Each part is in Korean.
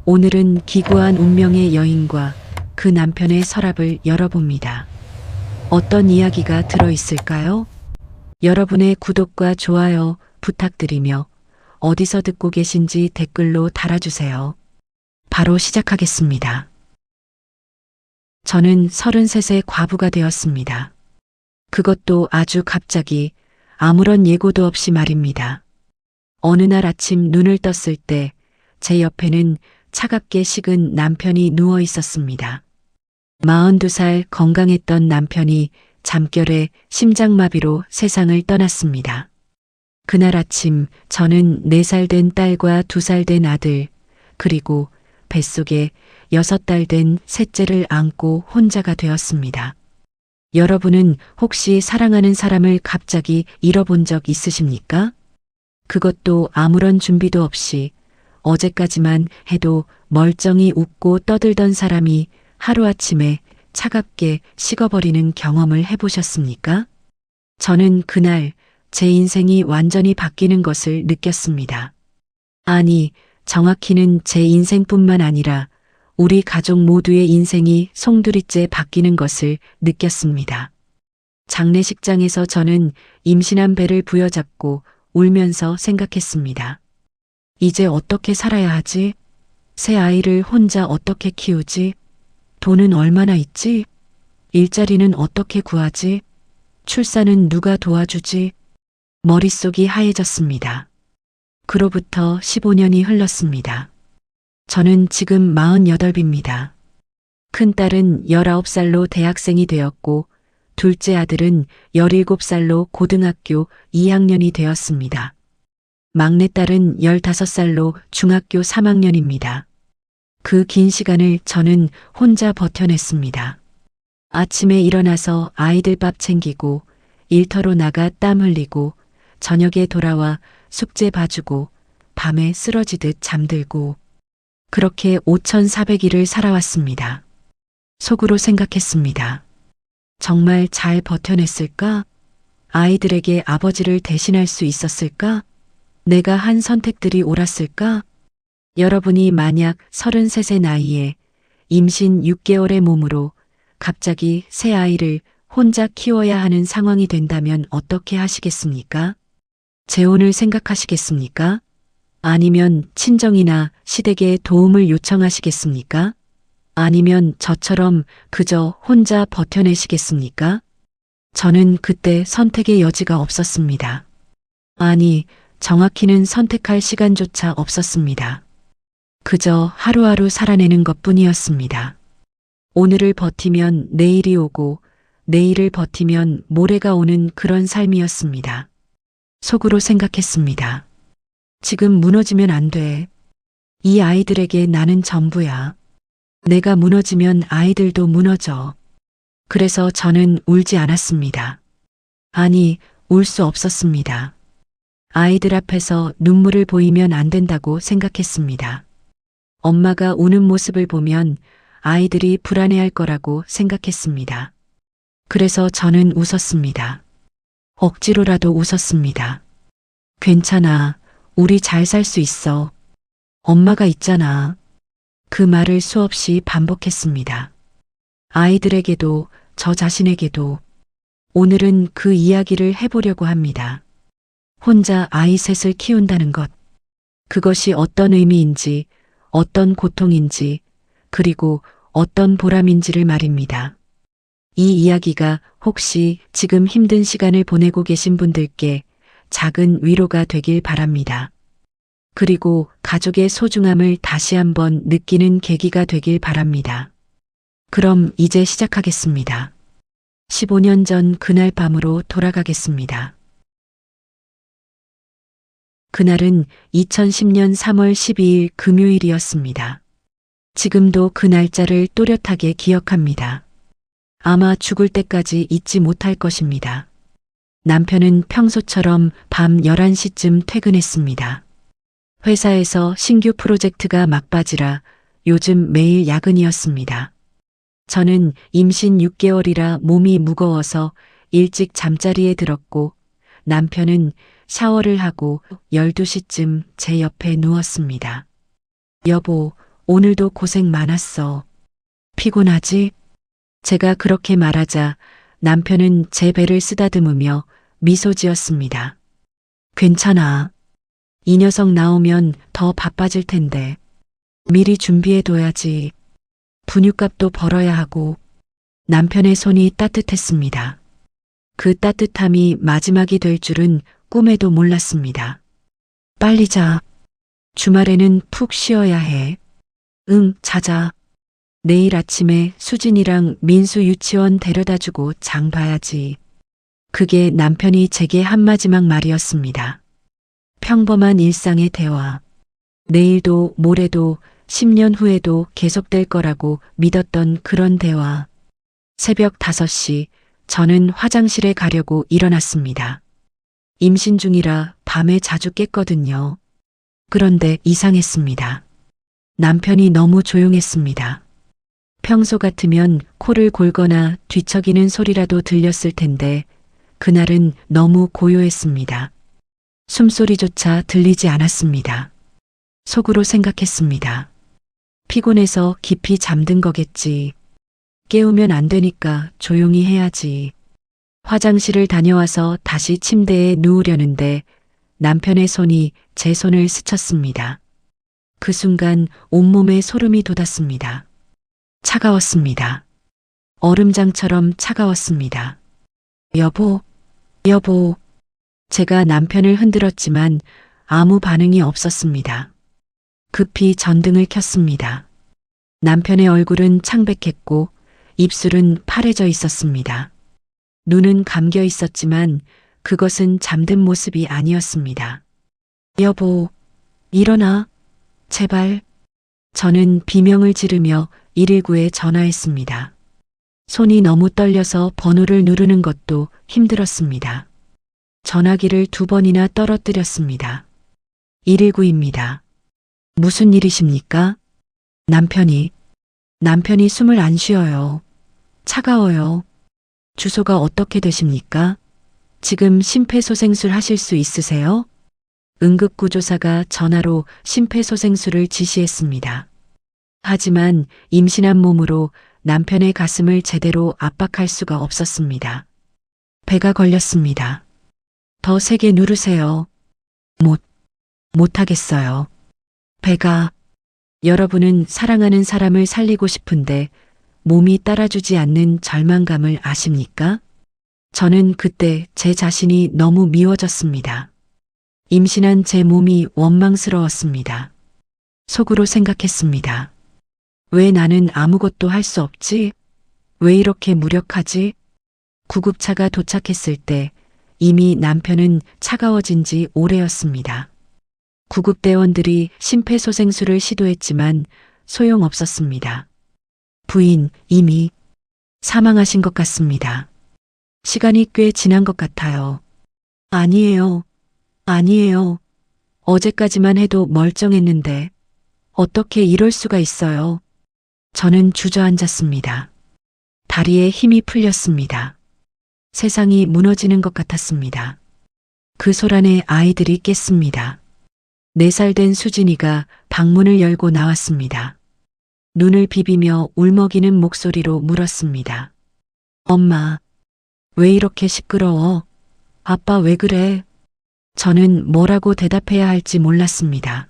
오늘은 기구한 운명의 여인과 그 남편의 서랍을 열어봅니다. 어떤 이야기가 들어있을까요? 여러분의 구독과 좋아요 부탁드리며 어디서 듣고 계신지 댓글로 달아주세요. 바로 시작하겠습니다. 저는 33세 과부가 되었습니다. 그것도 아주 갑자기 아무런 예고도 없이 말입니다. 어느 날 아침 눈을 떴을 때 제 옆에는 차갑게 식은 남편이 누워 있었습니다. 42살 건강했던 남편이 잠결에 심장마비로 세상을 떠났습니다. 그날 아침 저는 4살 된 딸과 2살 된 아들, 그리고 뱃속에 6달 된 셋째를 안고 혼자가 되었습니다. 여러분은 혹시 사랑하는 사람을 갑자기 잃어본 적 있으십니까? 그것도 아무런 준비도 없이 어제까지만 해도 멀쩡히 웃고 떠들던 사람이 하루아침에 차갑게 식어버리는 경험을 해보셨습니까? 저는 그날 제 인생이 완전히 바뀌는 것을 느꼈습니다. 아니, 정확히는 제 인생뿐만 아니라 우리 가족 모두의 인생이 송두리째 바뀌는 것을 느꼈습니다. 장례식장에서 저는 임신한 배를 부여잡고 울면서 생각했습니다. 이제 어떻게 살아야 하지? 새 아이를 혼자 어떻게 키우지? 돈은 얼마나 있지? 일자리는 어떻게 구하지? 출산은 누가 도와주지? 머릿속이 하얘졌습니다. 그로부터 15년이 흘렀습니다. 저는 지금 48입니다. 큰딸은 19살로 대학생이 되었고 둘째 아들은 17살로 고등학교 2학년이 되었습니다. 막내딸은 15살로 중학교 3학년입니다. 그 긴 시간을 저는 혼자 버텨냈습니다. 아침에 일어나서 아이들 밥 챙기고 일터로 나가 땀 흘리고 저녁에 돌아와 숙제 봐주고 밤에 쓰러지듯 잠들고 그렇게 5,400일을 살아왔습니다. 속으로 생각했습니다. 정말 잘 버텨냈을까? 아이들에게 아버지를 대신할 수 있었을까? 내가 한 선택들이 옳았을까? 여러분이 만약 33세 나이에 임신 6개월의 몸으로 갑자기 새 아이를 혼자 키워야 하는 상황이 된다면 어떻게 하시겠습니까? 재혼을 생각하시겠습니까? 아니면 친정이나 시댁에 도움을 요청하시겠습니까? 아니면 저처럼 그저 혼자 버텨내시겠습니까? 저는 그때 선택의 여지가 없었습니다. 아니, 정확히는 선택할 시간조차 없었습니다. 그저 하루하루 살아내는 것뿐이었습니다. 오늘을 버티면 내일이 오고 내일을 버티면 모레가 오는 그런 삶이었습니다. 속으로 생각했습니다. 지금 무너지면 안 돼. 이 아이들에게 나는 전부야. 내가 무너지면 아이들도 무너져. 그래서 저는 울지 않았습니다. 아니, 울 수 없었습니다. 아이들 앞에서 눈물을 보이면 안 된다고 생각했습니다. 엄마가 우는 모습을 보면 아이들이 불안해할 거라고 생각했습니다. 그래서 저는 웃었습니다. 억지로라도 웃었습니다. 괜찮아. 우리 잘 살 수 있어. 엄마가 있잖아. 그 말을 수없이 반복했습니다. 아이들에게도 저 자신에게도 오늘은 그 이야기를 해보려고 합니다. 혼자 아이 셋을 키운다는 것. 그것이 어떤 의미인지, 어떤 고통인지, 그리고 어떤 보람인지를 말입니다. 이 이야기가 혹시 지금 힘든 시간을 보내고 계신 분들께 작은 위로가 되길 바랍니다. 그리고 가족의 소중함을 다시 한번 느끼는 계기가 되길 바랍니다. 그럼 이제 시작하겠습니다. 15년 전 그날 밤으로 돌아가겠습니다. 그날은 2010년 3월 12일 금요일이었습니다. 지금도 그 날짜를 또렷하게 기억합니다. 아마 죽을 때까지 잊지 못할 것입니다. 남편은 평소처럼 밤 11시쯤 퇴근했습니다. 회사에서 신규 프로젝트가 막바지라 요즘 매일 야근이었습니다. 저는 임신 6개월이라 몸이 무거워서 일찍 잠자리에 들었고 남편은 샤워를 하고 12시쯤 제 옆에 누웠습니다. 여보, 오늘도 고생 많았어. 피곤하지? 제가 그렇게 말하자 남편은 제 배를 쓰다듬으며 미소 지었습니다. 괜찮아. 이 녀석 나오면 더 바빠질 텐데. 미리 준비해둬야지. 분유값도 벌어야 하고. 남편의 손이 따뜻했습니다. 그 따뜻함이 마지막이 될 줄은 꿈에도 몰랐습니다. 빨리 자. 주말에는 푹 쉬어야 해. 응, 자자. 내일 아침에 수진이랑 민수 유치원 데려다주고 장 봐야지. 그게 남편이 제게 한 마지막 말이었습니다. 평범한 일상의 대화. 내일도 모레도 10년 후에도 계속될 거라고 믿었던 그런 대화. 새벽 5시 저는 화장실에 가려고 일어났습니다. 임신 중이라 밤에 자주 깼거든요. 그런데 이상했습니다. 남편이 너무 조용했습니다. 평소 같으면 코를 골거나 뒤척이는 소리라도 들렸을 텐데 그날은 너무 고요했습니다. 숨소리조차 들리지 않았습니다. 속으로 생각했습니다. 피곤해서 깊이 잠든 거겠지. 깨우면 안 되니까 조용히 해야지. 화장실을 다녀와서 다시 침대에 누우려는데 남편의 손이 제 손을 스쳤습니다. 그 순간 온몸에 소름이 돋았습니다. 차가웠습니다. 얼음장처럼 차가웠습니다. 여보, 여보. 제가 남편을 흔들었지만 아무 반응이 없었습니다. 급히 전등을 켰습니다. 남편의 얼굴은 창백했고 입술은 파래져 있었습니다. 눈은 감겨 있었지만 그것은 잠든 모습이 아니었습니다. 여보, 일어나. 제발. 저는 비명을 지르며 119에 전화했습니다. 손이 너무 떨려서 번호를 누르는 것도 힘들었습니다. 전화기를 2번이나 떨어뜨렸습니다. 119입니다. 무슨 일이십니까? 남편이 숨을 안 쉬어요. 차가워요. 주소가 어떻게 되십니까? 지금 심폐소생술 하실 수 있으세요? 응급구조사가 전화로 심폐소생술을 지시했습니다. 하지만 임신한 몸으로 남편의 가슴을 제대로 압박할 수가 없었습니다. 배가 걸렸습니다. 더 세게 누르세요. 못하겠어요. 배가. 여러분은 사랑하는 사람을 살리고 싶은데 몸이 따라주지 않는 절망감을 아십니까? 저는 그때 제 자신이 너무 미워졌습니다. 임신한 제 몸이 원망스러웠습니다. 속으로 생각했습니다. 왜 나는 아무것도 할 수 없지? 왜 이렇게 무력하지? 구급차가 도착했을 때 이미 남편은 차가워진 지 오래였습니다. 구급대원들이 심폐소생술을 시도했지만 소용없었습니다. 부인, 이미 사망하신 것 같습니다. 시간이 꽤 지난 것 같아요. 아니에요. 어제까지만 해도 멀쩡했는데 어떻게 이럴 수가 있어요? 저는 주저앉았습니다. 다리에 힘이 풀렸습니다. 세상이 무너지는 것 같았습니다. 그 소란에 아이들이 깼습니다. 4살 된 수진이가 방문을 열고 나왔습니다. 눈을 비비며 울먹이는 목소리로 물었습니다. 엄마, 왜 이렇게 시끄러워? 아빠 왜 그래? 저는 뭐라고 대답해야 할지 몰랐습니다.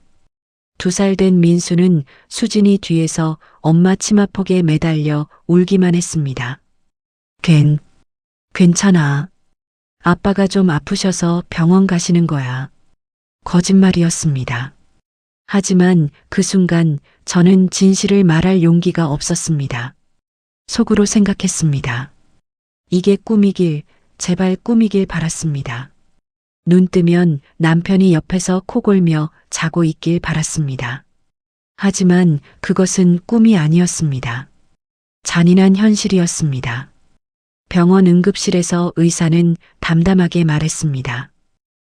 2살 된 민수는 수진이 뒤에서 엄마 치마폭에 매달려 울기만 했습니다. 괜찮아. 아빠가 좀 아프셔서 병원 가시는 거야. 거짓말이었습니다. 하지만 그 순간 저는 진실을 말할 용기가 없었습니다. 속으로 생각했습니다. 이게 꿈이길, 제발 꿈이길 바랐습니다. 눈 뜨면 남편이 옆에서 코골며 자고 있길 바랐습니다. 하지만 그것은 꿈이 아니었습니다. 잔인한 현실이었습니다. 병원 응급실에서 의사는 담담하게 말했습니다.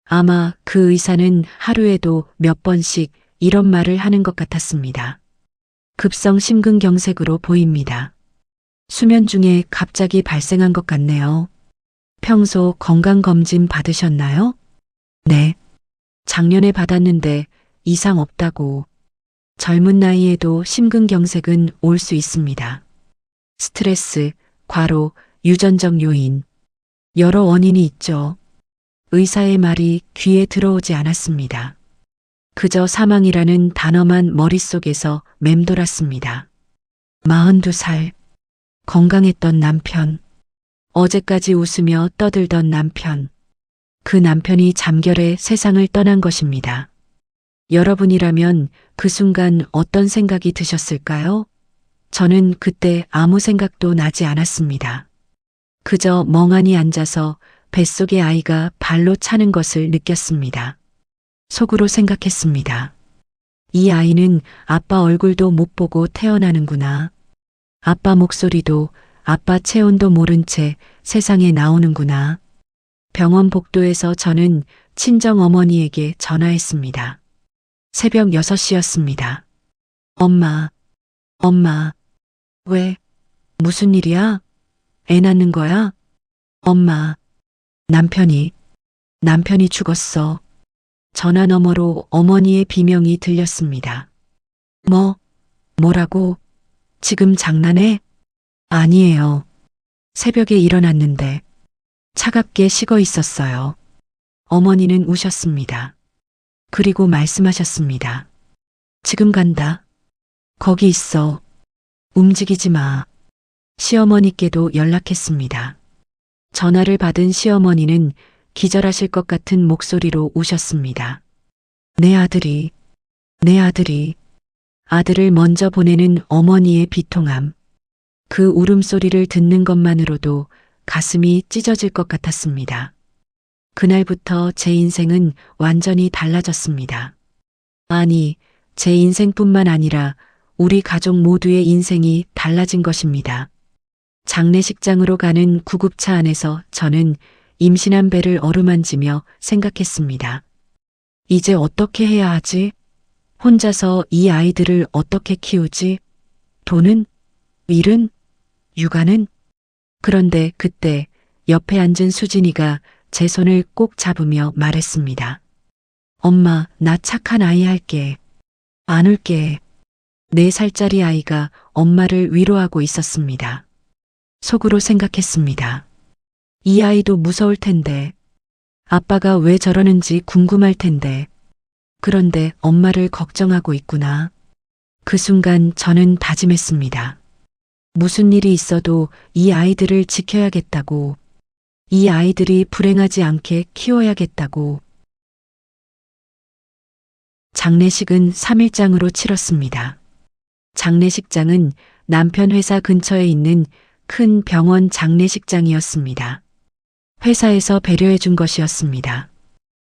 아마 그 의사는 하루에도 몇 번씩 이런 말을 하는 것 같았습니다. 급성 심근경색으로 보입니다. 수면 중에 갑자기 발생한 것 같네요. 평소 건강검진 받으셨나요? 네. 작년에 받았는데 이상 없다고. 젊은 나이에도 심근경색은 올 수 있습니다. 스트레스, 과로, 유전적 요인, 여러 원인이 있죠. 의사의 말이 귀에 들어오지 않았습니다. 그저 사망이라는 단어만 머릿속에서 맴돌았습니다. 42살. 건강했던 남편. 어제까지 웃으며 떠들던 남편. 그 남편이 잠결에 세상을 떠난 것입니다. 여러분이라면 그 순간 어떤 생각이 드셨을까요? 저는 그때 아무 생각도 나지 않았습니다. 그저 멍하니 앉아서 뱃속의 아이가 발로 차는 것을 느꼈습니다. 속으로 생각했습니다. 이 아이는 아빠 얼굴도 못 보고 태어나는구나. 아빠 목소리도 아빠 체온도 모른 채 세상에 나오는구나. 병원 복도에서 저는 친정 어머니에게 전화했습니다. 새벽 6시였습니다. 엄마, 왜? 무슨 일이야? 애 낳는 거야? 엄마, 남편이 죽었어. 전화 너머로 어머니의 비명이 들렸습니다. 뭐라고? 지금 장난해? 아니에요. 새벽에 일어났는데 차갑게 식어 있었어요. 어머니는 우셨습니다. 그리고 말씀하셨습니다. 지금 간다. 거기 있어. 움직이지 마. 시어머니께도 연락했습니다. 전화를 받은 시어머니는 기절하실 것 같은 목소리로 우셨습니다. 내 아들이. 아들을 먼저 보내는 어머니의 비통함. 그 울음소리를 듣는 것만으로도 가슴이 찢어질 것 같았습니다. 그날부터 제 인생은 완전히 달라졌습니다. 아니, 제 인생뿐만 아니라 우리 가족 모두의 인생이 달라진 것입니다. 장례식장으로 가는 구급차 안에서 저는 임신한 배를 어루만지며 생각했습니다. 이제 어떻게 해야 하지? 혼자서 이 아이들을 어떻게 키우지? 돈은? 일은? 육아는? 그런데 그때 옆에 앉은 수진이가 제 손을 꼭 잡으며 말했습니다. 엄마, 나 착한 아이 할게. 안 울게. 4살짜리 아이가 엄마를 위로하고 있었습니다. 속으로 생각했습니다. 이 아이도 무서울 텐데. 아빠가 왜 저러는지 궁금할 텐데. 그런데 엄마를 걱정하고 있구나. 그 순간 저는 다짐했습니다. 무슨 일이 있어도 이 아이들을 지켜야겠다고. 이 아이들이 불행하지 않게 키워야겠다고. 장례식은 3일장으로 치렀습니다. 장례식장은 남편 회사 근처에 있는 큰 병원 장례식장이었습니다. 회사에서 배려해 준 것이었습니다.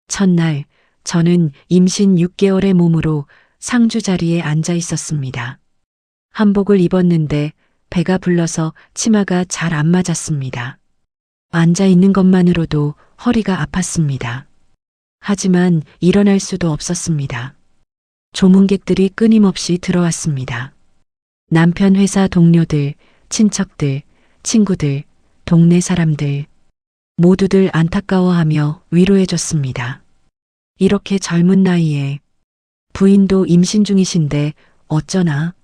첫날, 저는 임신 6개월의 몸으로 상주 자리에 앉아 있었습니다. 한복을 입었는데 배가 불러서 치마가 잘 안 맞았습니다. 앉아 있는 것만으로도 허리가 아팠습니다. 하지만 일어날 수도 없었습니다. 조문객들이 끊임없이 들어왔습니다. 남편 회사 동료들, 친척들, 친구들, 동네 사람들, 모두들 안타까워하며 위로해줬습니다. 이렇게 젊은 나이에 부인도 임신 중이신데 어쩌나?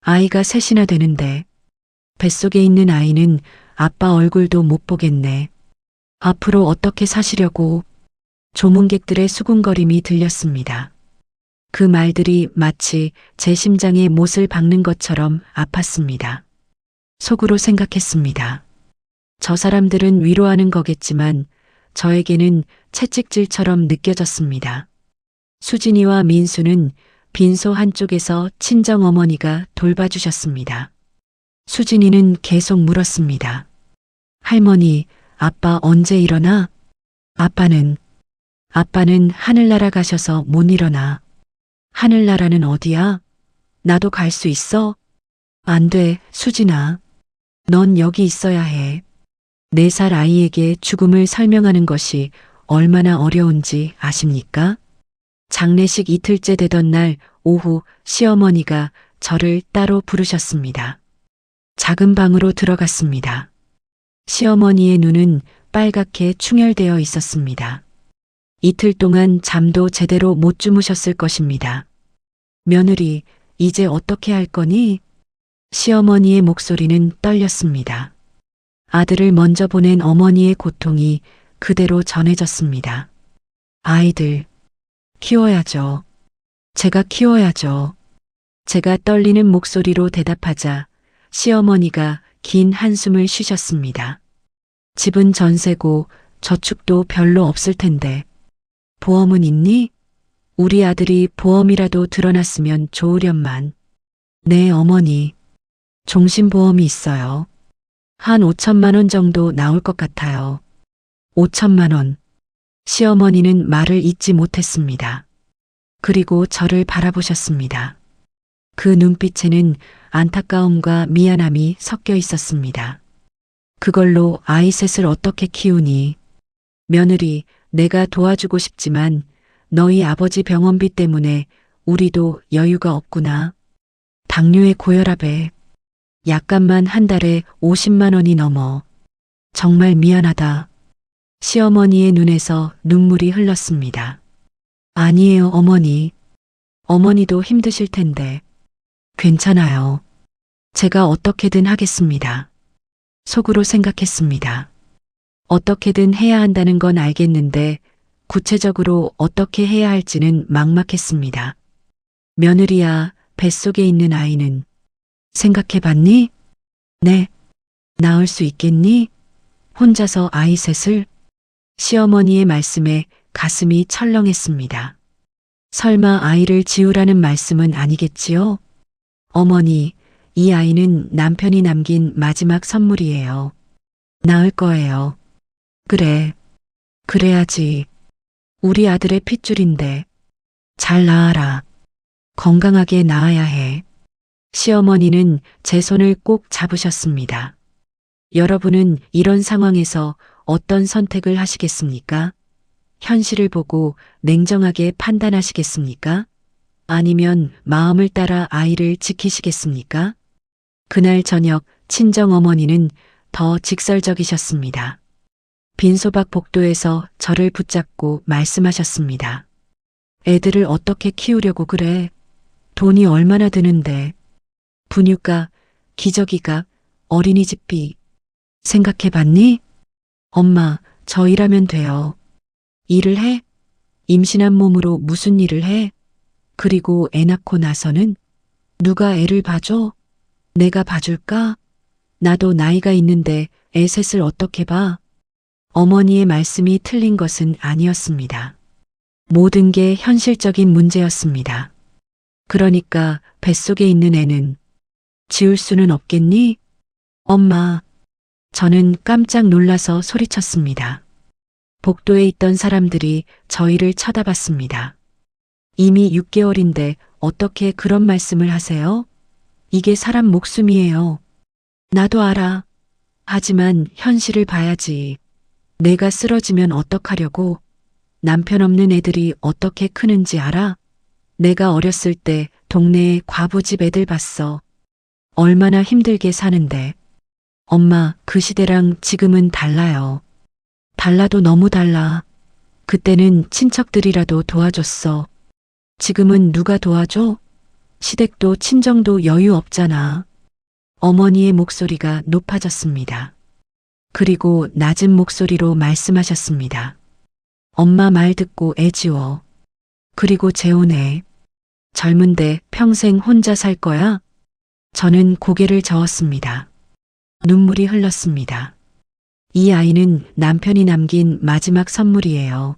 아이가 셋이나 되는데 뱃속에 있는 아이는 아빠 얼굴도 못 보겠네. 앞으로 어떻게 사시려고? 조문객들의 수군거림이 들렸습니다. 그 말들이 마치 제 심장에 못을 박는 것처럼 아팠습니다. 속으로 생각했습니다. 저 사람들은 위로하는 거겠지만 저에게는 채찍질처럼 느껴졌습니다. 수진이와 민수는 빈소 한쪽에서 친정어머니가 돌봐주셨습니다. 수진이는 계속 물었습니다. 할머니, 아빠 언제 일어나? 아빠는 하늘나라 가셔서 못 일어나. 하늘나라는 어디야? 나도 갈 수 있어? 안 돼, 수진아. 넌 여기 있어야 해. 4살 아이에게 죽음을 설명하는 것이 얼마나 어려운지 아십니까? 장례식 이틀째 되던 날 오후 시어머니가 저를 따로 부르셨습니다. 작은 방으로 들어갔습니다. 시어머니의 눈은 빨갛게 충혈되어 있었습니다. 이틀 동안 잠도 제대로 못 주무셨을 것입니다. 며느리, 이제 어떻게 할 거니? 시어머니의 목소리는 떨렸습니다. 아들을 먼저 보낸 어머니의 고통이 그대로 전해졌습니다. 아이들, 키워야죠. 제가 키워야죠. 제가 떨리는 목소리로 대답하자 시어머니가 긴 한숨을 쉬셨습니다. 집은 전세고 저축도 별로 없을 텐데. 보험은 있니? 우리 아들이 보험이라도 드러났으면 좋으련만. 네, 어머니. 종신보험이 있어요. 한 5천만 원 정도 나올 것 같아요. 5천만 원. 시어머니는 말을 잇지 못했습니다. 그리고 저를 바라보셨습니다. 그 눈빛에는 안타까움과 미안함이 섞여 있었습니다. 그걸로 아이 셋을 어떻게 키우니? 며느리, 내가 도와주고 싶지만 너희 아버지 병원비 때문에 우리도 여유가 없구나. 당뇨에 고혈압에 약값만 한 달에 50만 원이 넘어. 정말 미안하다. 시어머니의 눈에서 눈물이 흘렀습니다. 아니에요, 어머니. 어머니도 힘드실 텐데. 괜찮아요. 제가 어떻게든 하겠습니다. 속으로 생각했습니다. 어떻게든 해야 한다는 건 알겠는데 구체적으로 어떻게 해야 할지는 막막했습니다. 며느리야, 뱃속에 있는 아이는 생각해 봤니? 네. 낳을 수 있겠니? 혼자서 아이 셋을? 시어머니의 말씀에 가슴이 철렁했습니다. 설마 아이를 지우라는 말씀은 아니겠지요? 어머니, 이 아이는 남편이 남긴 마지막 선물이에요. 낳을 거예요. 그래. 그래야지. 우리 아들의 핏줄인데. 잘 낳아라. 건강하게 낳아야 해. 시어머니는 제 손을 꼭 잡으셨습니다. 여러분은 이런 상황에서 어떤 선택을 하시겠습니까? 현실을 보고 냉정하게 판단하시겠습니까? 아니면 마음을 따라 아이를 지키시겠습니까? 그날 저녁 친정 어머니는 더 직설적이셨습니다. 빈소박 복도에서 저를 붙잡고 말씀하셨습니다. 애들을 어떻게 키우려고 그래? 돈이 얼마나 드는데. 분유가, 기저귀가, 어린이집비. 생각해 봤니? 엄마, 저 일하면 돼요. 일을 해? 임신한 몸으로 무슨 일을 해? 그리고 애 낳고 나서는 누가 애를 봐줘? 내가 봐줄까? 나도 나이가 있는데 애 셋을 어떻게 봐? 어머니의 말씀이 틀린 것은 아니었습니다. 모든 게 현실적인 문제였습니다. 그러니까 뱃속에 있는 애는 지울 수는 없겠니? 엄마, 저는 깜짝 놀라서 소리쳤습니다. 복도에 있던 사람들이 저희를 쳐다봤습니다. 이미 6개월인데 어떻게 그런 말씀을 하세요? 이게 사람 목숨이에요. 나도 알아. 하지만 현실을 봐야지. 내가 쓰러지면 어떡하려고? 남편 없는 애들이 어떻게 크는지 알아? 내가 어렸을 때 동네에 과부집 애들 봤어. 얼마나 힘들게 사는데. 엄마, 그 시대랑 지금은 달라요. 달라도 너무 달라. 그때는 친척들이라도 도와줬어. 지금은 누가 도와줘? 시댁도 친정도 여유 없잖아. 어머니의 목소리가 높아졌습니다. 그리고 낮은 목소리로 말씀하셨습니다. 엄마 말 듣고 애 지워. 그리고 재혼해. 젊은데 평생 혼자 살 거야? 저는 고개를 저었습니다. 눈물이 흘렀습니다. 이 아이는 남편이 남긴 마지막 선물이에요.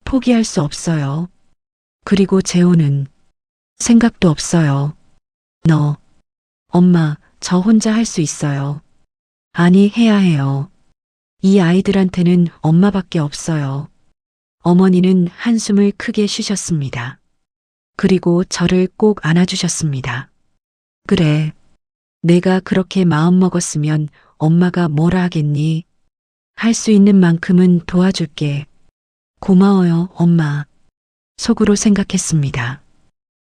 포기할 수 없어요. 그리고 재혼은 생각도 없어요. 엄마, 저 혼자 할 수 있어요. 아니, 해야 해요. 이 아이들한테는 엄마밖에 없어요. 어머니는 한숨을 크게 쉬셨습니다. 그리고 저를 꼭 안아주셨습니다. 그래. 내가 그렇게 마음먹었으면 엄마가 뭐라 하겠니? 할 수 있는 만큼은 도와줄게. 고마워요, 엄마. 속으로 생각했습니다.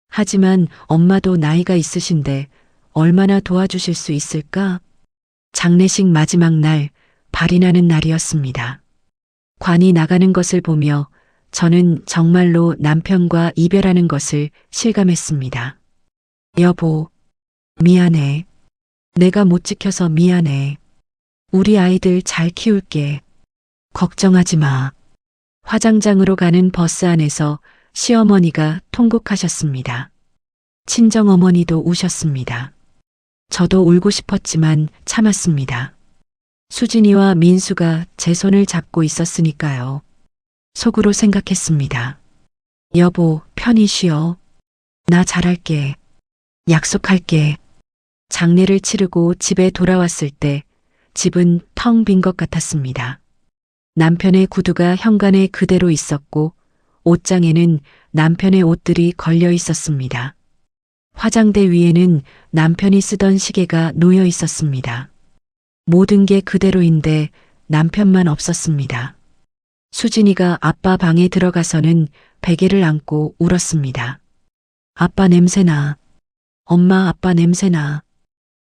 하지만 엄마도 나이가 있으신데 얼마나 도와주실 수 있을까? 장례식 마지막 날, 발이 나는 날이었습니다. 관이 나가는 것을 보며 저는 정말로 남편과 이별하는 것을 실감했습니다. 여보, 미안해. 내가 못 지켜서 미안해. 우리 아이들 잘 키울게. 걱정하지 마. 화장장으로 가는 버스 안에서 시어머니가 통곡하셨습니다. 친정어머니도 우셨습니다. 저도 울고 싶었지만 참았습니다. 수진이와 민수가 제 손을 잡고 있었으니까요. 속으로 생각했습니다. 여보, 편히 쉬어. 나 잘할게. 약속할게. 장례를 치르고 집에 돌아왔을 때 집은 텅 빈 것 같았습니다. 남편의 구두가 현관에 그대로 있었고 옷장에는 남편의 옷들이 걸려 있었습니다. 화장대 위에는 남편이 쓰던 시계가 놓여 있었습니다. 모든 게 그대로인데 남편만 없었습니다. 수진이가 아빠 방에 들어가서는 베개를 안고 울었습니다. 아빠 냄새나. 엄마 아빠 냄새나.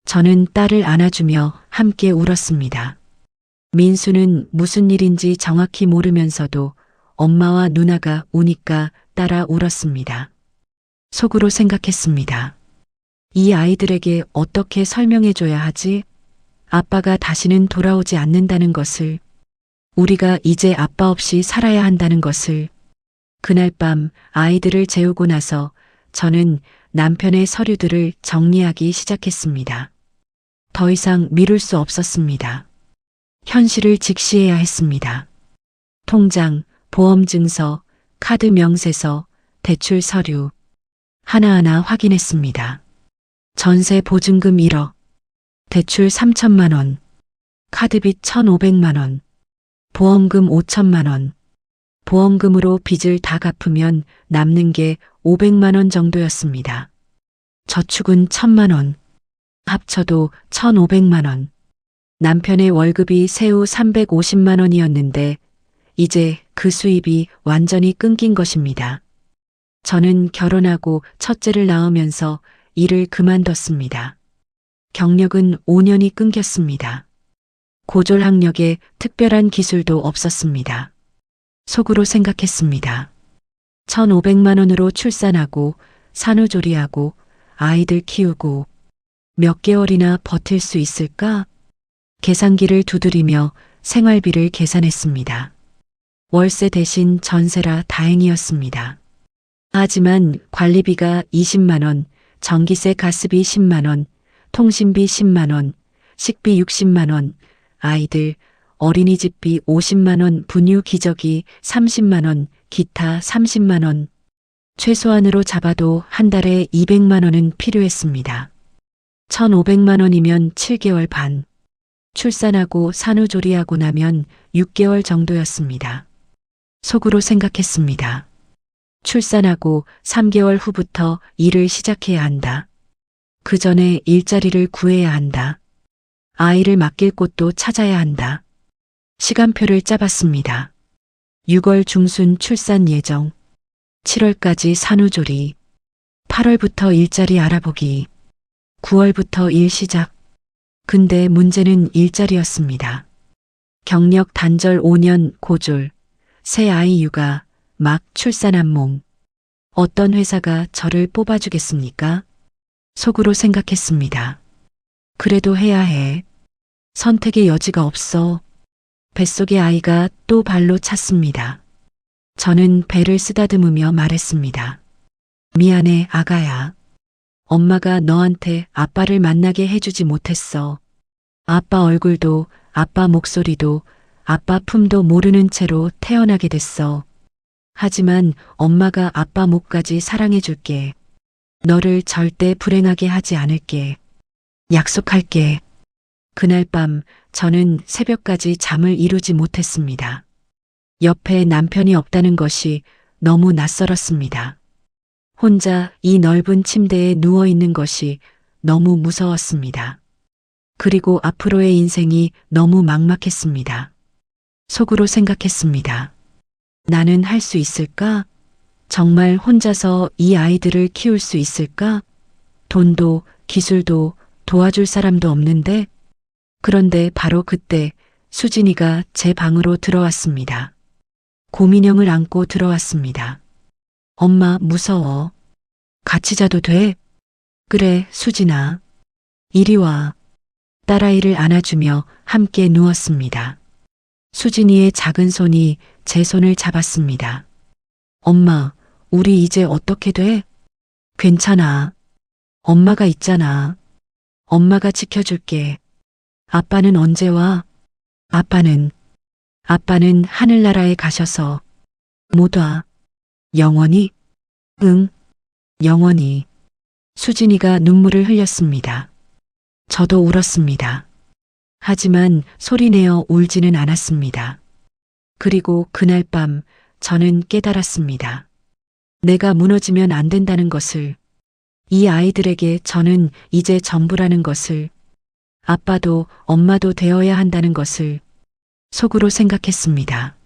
저는 딸을 안아주며 함께 울었습니다. 민수는 무슨 일인지 정확히 모르면서도 엄마와 누나가 우니까 따라 울었습니다. 속으로 생각했습니다. 이 아이들에게 어떻게 설명해줘야 하지? 아빠가 다시는 돌아오지 않는다는 것을, 우리가 이제 아빠 없이 살아야 한다는 것을. 그날 밤 아이들을 재우고 나서 저는 남편의 서류들을 정리하기 시작했습니다. 더 이상 미룰 수 없었습니다. 현실을 직시해야 했습니다. 통장, 보험증서, 카드 명세서, 대출 서류 하나하나 확인했습니다. 전세 보증금 1억, 대출 3천만 원, 카드빚 1,500만 원, 보험금 5천만 원. 보험금으로 빚을 다 갚으면 남는 게 500만 원 정도였습니다. 저축은 1,000만 원, 합쳐도 1,500만 원. 남편의 월급이 새우 350만 원이었는데 이제 그 수입이 완전히 끊긴 것입니다. 저는 결혼하고 첫째를 낳으면서 일을 그만뒀습니다. 경력은 5년이 끊겼습니다. 고졸 학력에 특별한 기술도 없었습니다. 속으로 생각했습니다. 1,500만 원으로 출산하고 산후조리하고 아이들 키우고 몇 개월이나 버틸 수 있을까? 계산기를 두드리며 생활비를 계산했습니다. 월세 대신 전세라 다행이었습니다. 하지만 관리비가 20만 원, 전기세 가스비 10만 원, 통신비 10만 원, 식비 60만 원, 아이들 어린이집비 50만 원, 분유 기저귀 30만 원, 기타 30만 원. 최소한으로 잡아도 한 달에 200만 원은 필요했습니다. 1,500만 원이면 7개월 반. 출산하고 산후조리하고 나면 6개월 정도였습니다. 속으로 생각했습니다. 출산하고 3개월 후부터 일을 시작해야 한다. 그 전에 일자리를 구해야 한다. 아이를 맡길 곳도 찾아야 한다. 시간표를 짜봤습니다. 6월 중순 출산 예정, 7월까지 산후조리, 8월부터 일자리 알아보기, 9월부터 일 시작. 근데 문제는 일자리였습니다. 경력 단절 5년 고졸, 새 아이 육아, 막 출산한 몸. 어떤 회사가 저를 뽑아주겠습니까? 속으로 생각했습니다. 그래도 해야 해. 선택의 여지가 없어. 뱃속의 아이가 또 발로 찼습니다. 저는 배를 쓰다듬으며 말했습니다. 미안해, 아가야. 엄마가 너한테 아빠를 만나게 해주지 못했어. 아빠 얼굴도 아빠 목소리도 아빠 품도 모르는 채로 태어나게 됐어. 하지만 엄마가 아빠 목까지 사랑해줄게. 너를 절대 불행하게 하지 않을게. 약속할게. 그날 밤 저는 새벽까지 잠을 이루지 못했습니다. 옆에 남편이 없다는 것이 너무 낯설었습니다. 혼자 이 넓은 침대에 누워 있는 것이 너무 무서웠습니다. 그리고 앞으로의 인생이 너무 막막했습니다. 속으로 생각했습니다. 나는 할 수 있을까? 정말 혼자서 이 아이들을 키울 수 있을까? 돈도 기술도 도와줄 사람도 없는데? 그런데 바로 그때 수진이가 제 방으로 들어왔습니다. 고민형을 안고 들어왔습니다. 엄마, 무서워. 같이 자도 돼? 그래, 수진아. 이리 와. 딸아이를 안아주며 함께 누웠습니다. 수진이의 작은 손이 제 손을 잡았습니다. 엄마, 우리 이제 어떻게 돼? 괜찮아. 엄마가 있잖아. 엄마가 지켜줄게. 아빠는 언제 와? 아빠는 하늘나라에 가셔서 못 와. 영원히? 응, 영원히. 수진이가 눈물을 흘렸습니다. 저도 울었습니다. 하지만 소리내어 울지는 않았습니다. 그리고 그날 밤 저는 깨달았습니다. 내가 무너지면 안 된다는 것을, 이 아이들에게 저는 이제 전부라는 것을, 아빠도 엄마도 되어야 한다는 것을 속으로 생각했습니다.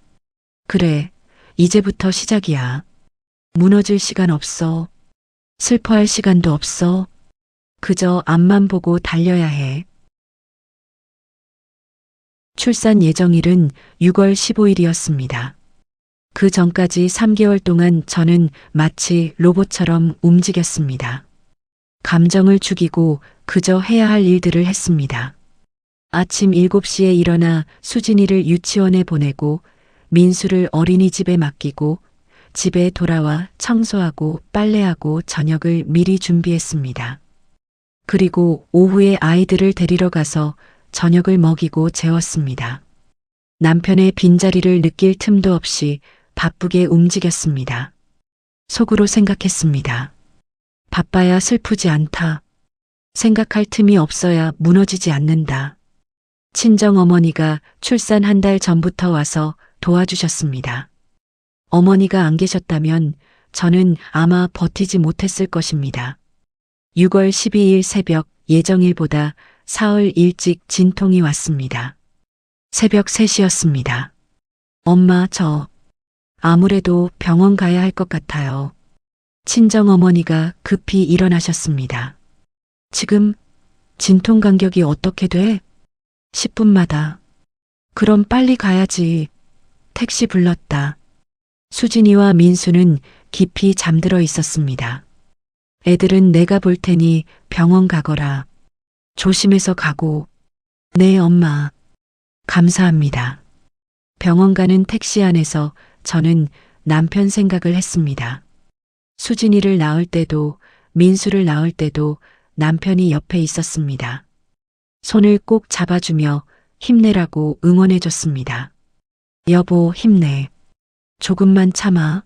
그래, 이제부터 시작이야. 무너질 시간 없어. 슬퍼할 시간도 없어. 그저 앞만 보고 달려야 해. 출산 예정일은 6월 15일이었습니다. 그 전까지 3개월 동안 저는 마치 로봇처럼 움직였습니다. 감정을 죽이고 그저 해야 할 일들을 했습니다. 아침 7시에 일어나 수진이를 유치원에 보내고 민수를 어린이집에 맡기고 집에 돌아와 청소하고 빨래하고 저녁을 미리 준비했습니다. 그리고 오후에 아이들을 데리러 가서 저녁을 먹이고 재웠습니다. 남편의 빈자리를 느낄 틈도 없이 바쁘게 움직였습니다. 속으로 생각했습니다. 바빠야 슬프지 않다. 생각할 틈이 없어야 무너지지 않는다. 친정어머니가 출산 한 달 전부터 와서 도와주셨습니다. 어머니가 안 계셨다면 저는 아마 버티지 못했을 것입니다. 6월 12일 새벽 예정일보다 사흘 일찍 진통이 왔습니다. 새벽 3시였습니다. 엄마, 저 아무래도 병원 가야 할 것 같아요. 친정어머니가 급히 일어나셨습니다. 지금 진통 간격이 어떻게 돼? 10분마다. 그럼 빨리 가야지. 택시 불렀다. 수진이와 민수는 깊이 잠들어 있었습니다. 애들은 내가 볼 테니 병원 가거라. 조심해서 가고. 네, 엄마. 감사합니다. 병원 가는 택시 안에서 저는 남편 생각을 했습니다. 수진이를 낳을 때도 민수를 낳을 때도 남편이 옆에 있었습니다. 손을 꼭 잡아주며 힘내라고 응원해줬습니다. 여보, 힘내. 조금만 참아.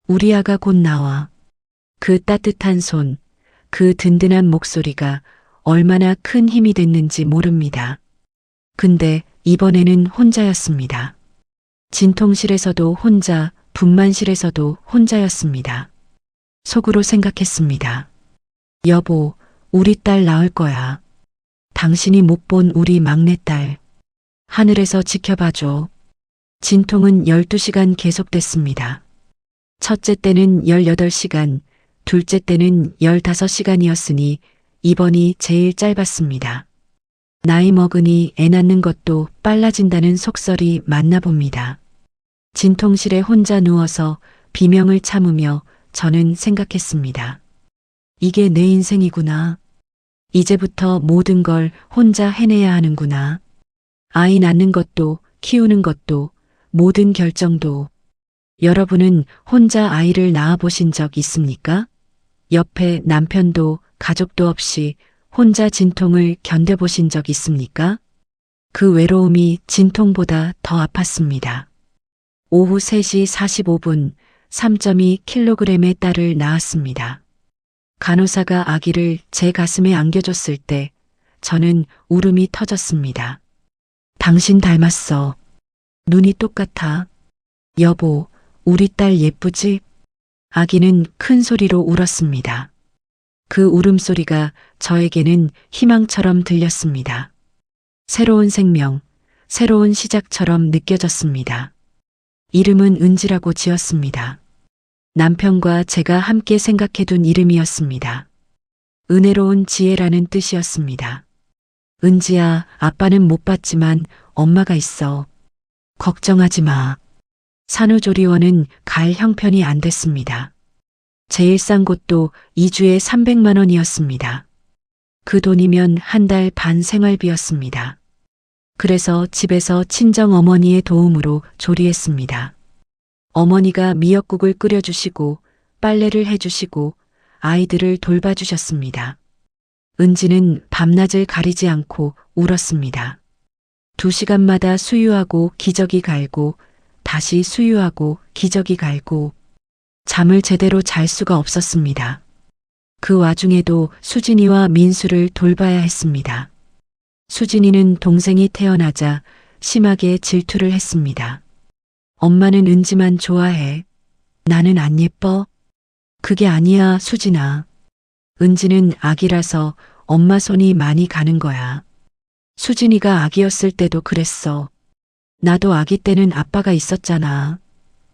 우리 아가 곧 나와. 그 따뜻한 손, 그 든든한 목소리가 얼마나 큰 힘이 됐는지 모릅니다. 근데 이번에는 혼자였습니다. 진통실에서도 혼자, 분만실에서도 혼자였습니다. 속으로 생각했습니다. 여보, 우리 딸 낳을 거야. 당신이 못 본 우리 막내딸. 하늘에서 지켜봐줘. 진통은 12시간 계속됐습니다. 첫째 때는 18시간, 둘째 때는 15시간이었으니 이번이 제일 짧았습니다. 나이 먹으니 애 낳는 것도 빨라진다는 속설이 맞나 봅니다. 진통실에 혼자 누워서 비명을 참으며 저는 생각했습니다. 이게 내 인생이구나. 이제부터 모든 걸 혼자 해내야 하는구나. 아이 낳는 것도 키우는 것도 모든 결정도. 여러분은 혼자 아이를 낳아 보신 적 있습니까? 옆에 남편도 가족도 없이 혼자 진통을 견뎌보신 적 있습니까? 그 외로움이 진통보다 더 아팠습니다. 오후 3시 45분 3.2kg의 딸을 낳았습니다. 간호사가 아기를 제 가슴에 안겨줬을 때 저는 울음이 터졌습니다. 당신 닮았어. 눈이 똑같아. 여보, 우리 딸 예쁘지? 아기는 큰 소리로 울었습니다. 그 울음소리가 저에게는 희망처럼 들렸습니다. 새로운 생명, 새로운 시작처럼 느껴졌습니다. 이름은 은지라고 지었습니다. 남편과 제가 함께 생각해둔 이름이었습니다. 은혜로운 지혜라는 뜻이었습니다. 은지야, 아빠는 못 봤지만 엄마가 있어. 걱정하지 마. 산후조리원은 갈 형편이 안 됐습니다. 제일 싼 곳도 2주에 300만 원이었습니다. 그 돈이면 한 달 반 생활비였습니다. 그래서 집에서 친정 어머니의 도움으로 조리했습니다. 어머니가 미역국을 끓여주시고 빨래를 해주시고 아이들을 돌봐주셨습니다. 은지는 밤낮을 가리지 않고 울었습니다. 2시간마다 수유하고 기저귀 갈고 다시 수유하고 기저귀 갈고 잠을 제대로 잘 수가 없었습니다. 그 와중에도 수진이와 민수를 돌봐야 했습니다. 수진이는 동생이 태어나자 심하게 질투를 했습니다. 엄마는 은지만 좋아해. 나는 안 예뻐? 그게 아니야, 수진아. 은지는 아기라서 엄마 손이 많이 가는 거야. 수진이가 아기였을 때도 그랬어. 나도 아기 때는 아빠가 있었잖아.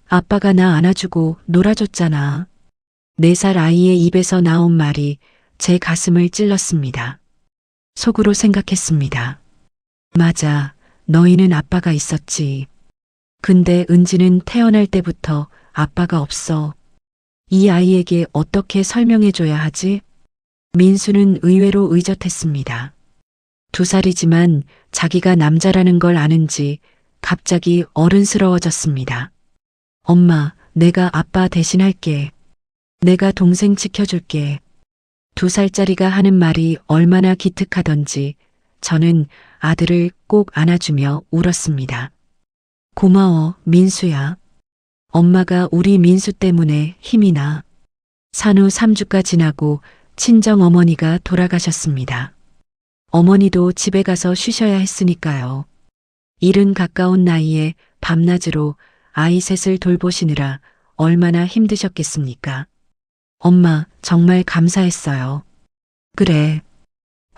아빠가 나 안아주고 놀아줬잖아. 4살 아이의 입에서 나온 말이 제 가슴을 찔렀습니다. 속으로 생각했습니다. 맞아, 너희는 아빠가 있었지. 근데 은지는 태어날 때부터 아빠가 없어. 이 아이에게 어떻게 설명해줘야 하지? 민수는 의외로 의젓했습니다. 2살이지만 자기가 남자라는 걸 아는지 갑자기 어른스러워졌습니다. 엄마, 내가 아빠 대신할게. 내가 동생 지켜줄게. 2살짜리가 하는 말이 얼마나 기특하던지 저는 아들을 꼭 안아주며 울었습니다. 고마워, 민수야. 엄마가 우리 민수 때문에 힘이 나. 산후 3주가 지나고 친정 어머니가 돌아가셨습니다. 어머니도 집에 가서 쉬셔야 했으니까요. 일은 가까운 나이에 밤낮으로 아이 셋을 돌보시느라 얼마나 힘드셨겠습니까? 엄마, 정말 감사했어요. 그래.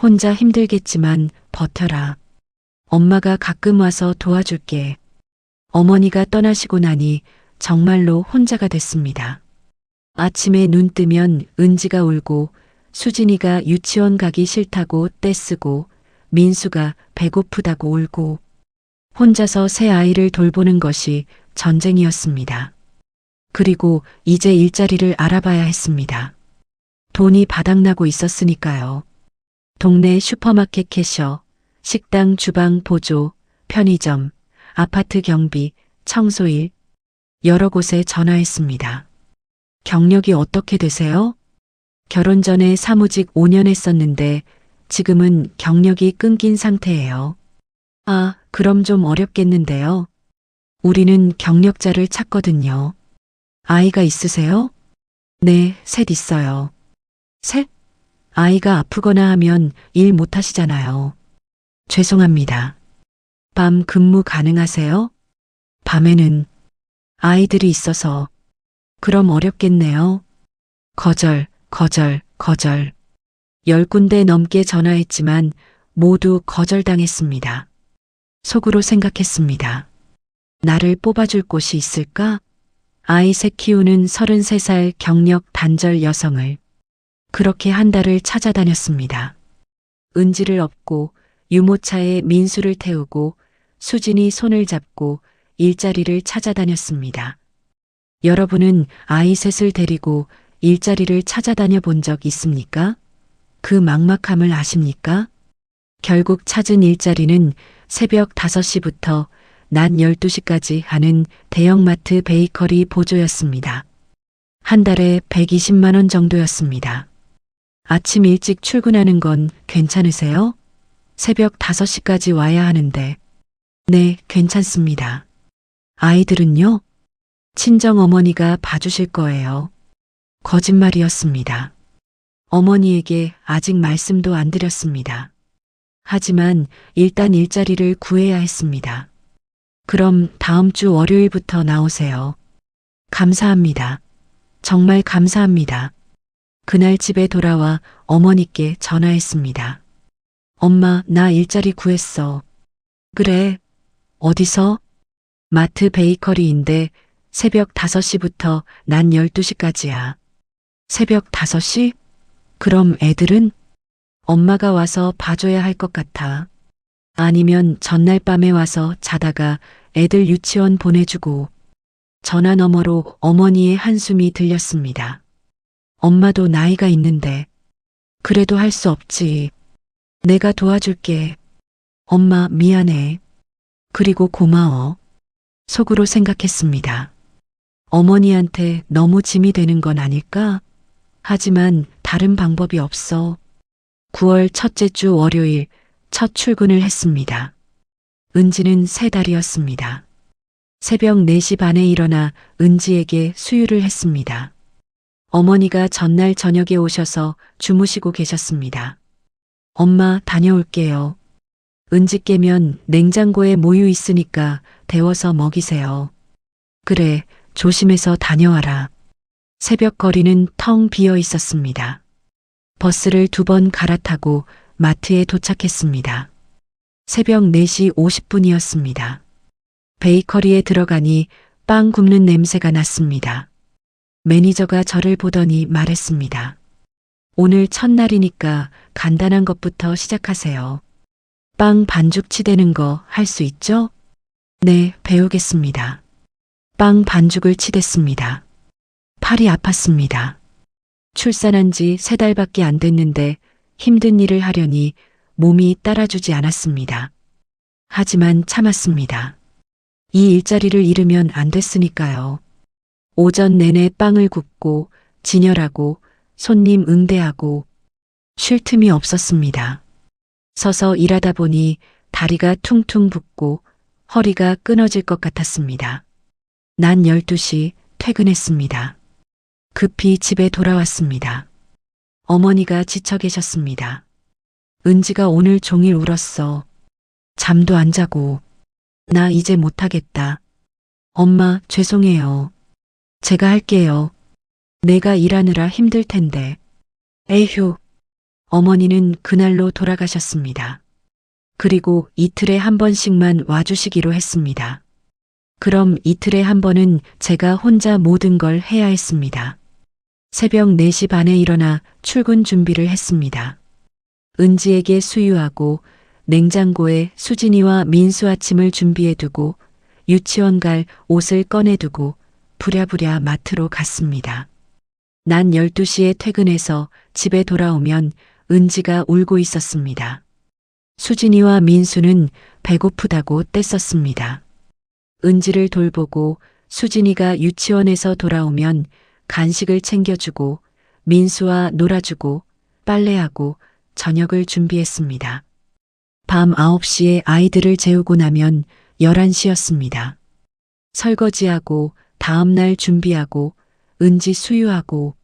혼자 힘들겠지만 버텨라. 엄마가 가끔 와서 도와줄게. 어머니가 떠나시고 나니 정말로 혼자가 됐습니다. 아침에 눈 뜨면 은지가 울고 수진이가 유치원 가기 싫다고 떼쓰고 민수가 배고프다고 울고 혼자서 새 아이를 돌보는 것이 전쟁이었습니다. 그리고 이제 일자리를 알아봐야 했습니다. 돈이 바닥나고 있었으니까요. 동네 슈퍼마켓 캐셔, 식당 주방 보조, 편의점, 아파트 경비, 청소일, 여러 곳에 전화했습니다. 경력이 어떻게 되세요? 결혼 전에 사무직 5년 했었는데 지금은 경력이 끊긴 상태예요. 아, 그럼 좀 어렵겠는데요. 우리는 경력자를 찾거든요. 아이가 있으세요? 네, 셋 있어요. 셋? 아이가 아프거나 하면 일 못 하시잖아요. 죄송합니다. 밤 근무 가능하세요? 밤에는 아이들이 있어서. 그럼 어렵겠네요. 거절, 거절, 거절. 10군데 넘게 전화했지만 모두 거절당했습니다. 속으로 생각했습니다. 나를 뽑아줄 곳이 있을까? 아이 셋 키우는 33살 경력 단절 여성을. 그렇게 한 달을 찾아다녔습니다. 은지를 업고 유모차에 민수를 태우고 수진이 손을 잡고 일자리를 찾아다녔습니다. 여러분은 아이 셋을 데리고 일자리를 찾아다녀 본 적 있습니까? 그 막막함을 아십니까? 결국 찾은 일자리는 새벽 5시부터 낮 12시까지 하는 대형마트 베이커리 보조였습니다. 한 달에 120만 원 정도였습니다. 아침 일찍 출근하는 건 괜찮으세요? 새벽 5시까지 와야 하는데. 네, 괜찮습니다. 아이들은요? 친정 어머니가 봐주실 거예요. 거짓말이었습니다. 어머니에게 아직 말씀도 안 드렸습니다. 하지만 일단 일자리를 구해야 했습니다. 그럼 다음 주 월요일부터 나오세요. 감사합니다. 정말 감사합니다. 그날 집에 돌아와 어머니께 전화했습니다. 엄마, 나 일자리 구했어. 그래. 어디서? 마트 베이커리인데 새벽 5시부터 낮 12시까지야. 새벽 5시? 그럼 애들은? 엄마가 와서 봐줘야 할 것 같아. 아니면 전날 밤에 와서 자다가 애들 유치원 보내주고. 전화 너머로 어머니의 한숨이 들렸습니다. 엄마도 나이가 있는데 그래도 할 수 없지. 내가 도와줄게. 엄마 미안해. 그리고 고마워. 속으로 생각했습니다. 어머니한테 너무 짐이 되는 건 아닐까? 하지만 다른 방법이 없어. 9월 첫째 주 월요일 첫 출근을 했습니다. 은지는 3달이었습니다. 새벽 4시 반에 일어나 은지에게 수유를 했습니다. 어머니가 전날 저녁에 오셔서 주무시고 계셨습니다. 엄마 다녀올게요. 은지 깨면 냉장고에 모유 있으니까 데워서 먹이세요. 그래, 조심해서 다녀와라. 새벽 거리는 텅 비어 있었습니다. 버스를 2번 갈아타고 마트에 도착했습니다. 새벽 4시 50분이었습니다. 베이커리에 들어가니 빵 굽는 냄새가 났습니다. 매니저가 저를 보더니 말했습니다. 오늘 첫날이니까 간단한 것부터 시작하세요. 빵 반죽 치대는 거 할 수 있죠? 네, 배우겠습니다. 빵 반죽을 치댔습니다. 팔이 아팠습니다. 출산한 지 3달밖에 안 됐는데 힘든 일을 하려니 몸이 따라주지 않았습니다. 하지만 참았습니다. 이 일자리를 잃으면 안 됐으니까요. 오전 내내 빵을 굽고 진열하고 손님 응대하고 쉴 틈이 없었습니다. 서서 일하다 보니 다리가 퉁퉁 붓고 허리가 끊어질 것 같았습니다. 난 12시 퇴근했습니다. 급히 집에 돌아왔습니다. 어머니가 지쳐 계셨습니다. 은지가 오늘 종일 울었어. 잠도 안 자고. 나 이제 못하겠다. 엄마, 죄송해요. 제가 할게요. 내가 일하느라 힘들 텐데. 에휴. 어머니는 그날로 돌아가셨습니다. 그리고 이틀에 한 번씩만 와주시기로 했습니다. 그럼 이틀에 한 번은 제가 혼자 모든 걸 해야 했습니다. 새벽 4시 반에 일어나 출근 준비를 했습니다. 은지에게 수유하고 냉장고에 수진이와 민수 아침을 준비해두고 유치원 갈 옷을 꺼내두고 부랴부랴 마트로 갔습니다. 난 12시에 퇴근해서 집에 돌아오면 은지가 울고 있었습니다. 수진이와 민수는 배고프다고 떼썼습니다. 은지를 돌보고 수진이가 유치원에서 돌아오면 간식을 챙겨주고 민수와 놀아주고 빨래하고 저녁을 준비했습니다. 밤 9시에 아이들을 재우고 나면 11시였습니다. 설거지하고 다음날 준비하고 은지 수유하고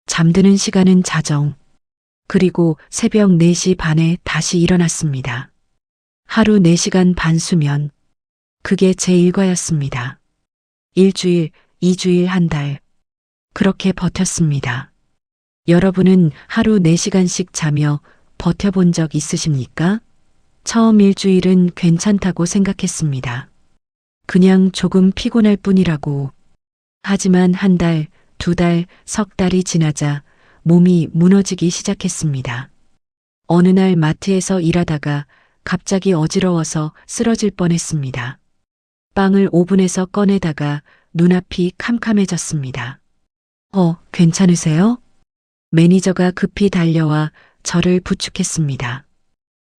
잠드는 시간은 자정. 그리고 새벽 4시 반에 다시 일어났습니다. 하루 4시간 반 수면. 그게 제 일과였습니다. 일주일, 2주일, 한 달. 그렇게 버텼습니다. 여러분은 하루 4시간씩 자며 버텨본 적 있으십니까? 처음 일주일은 괜찮다고 생각했습니다. 그냥 조금 피곤할 뿐이라고. 하지만 한 달, 2달, 석 달이 지나자 몸이 무너지기 시작했습니다. 어느 날 마트에서 일하다가 갑자기 어지러워서 쓰러질 뻔했습니다. 빵을 오븐에서 꺼내다가 눈앞이 캄캄해졌습니다. 괜찮으세요? 매니저가 급히 달려와 저를 부축했습니다.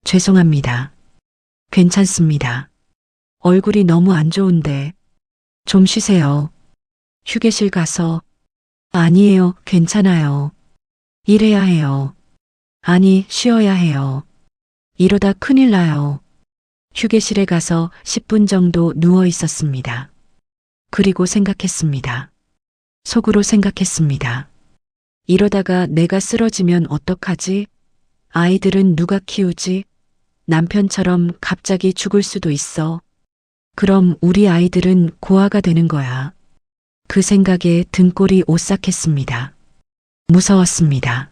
죄송합니다. 괜찮습니다. 얼굴이 너무 안 좋은데 좀 쉬세요. 휴게실 가서. 아니에요, 괜찮아요. 일해야 해요. 아니, 쉬어야 해요. 이러다 큰일 나요. 휴게실에 가서 10분 정도 누워 있었습니다. 그리고 생각했습니다. 속으로 생각했습니다. 이러다가 내가 쓰러지면 어떡하지? 아이들은 누가 키우지? 남편처럼 갑자기 죽을 수도 있어. 그럼 우리 아이들은 고아가 되는 거야. 그 생각에 등골이 오싹했습니다. 무서웠습니다.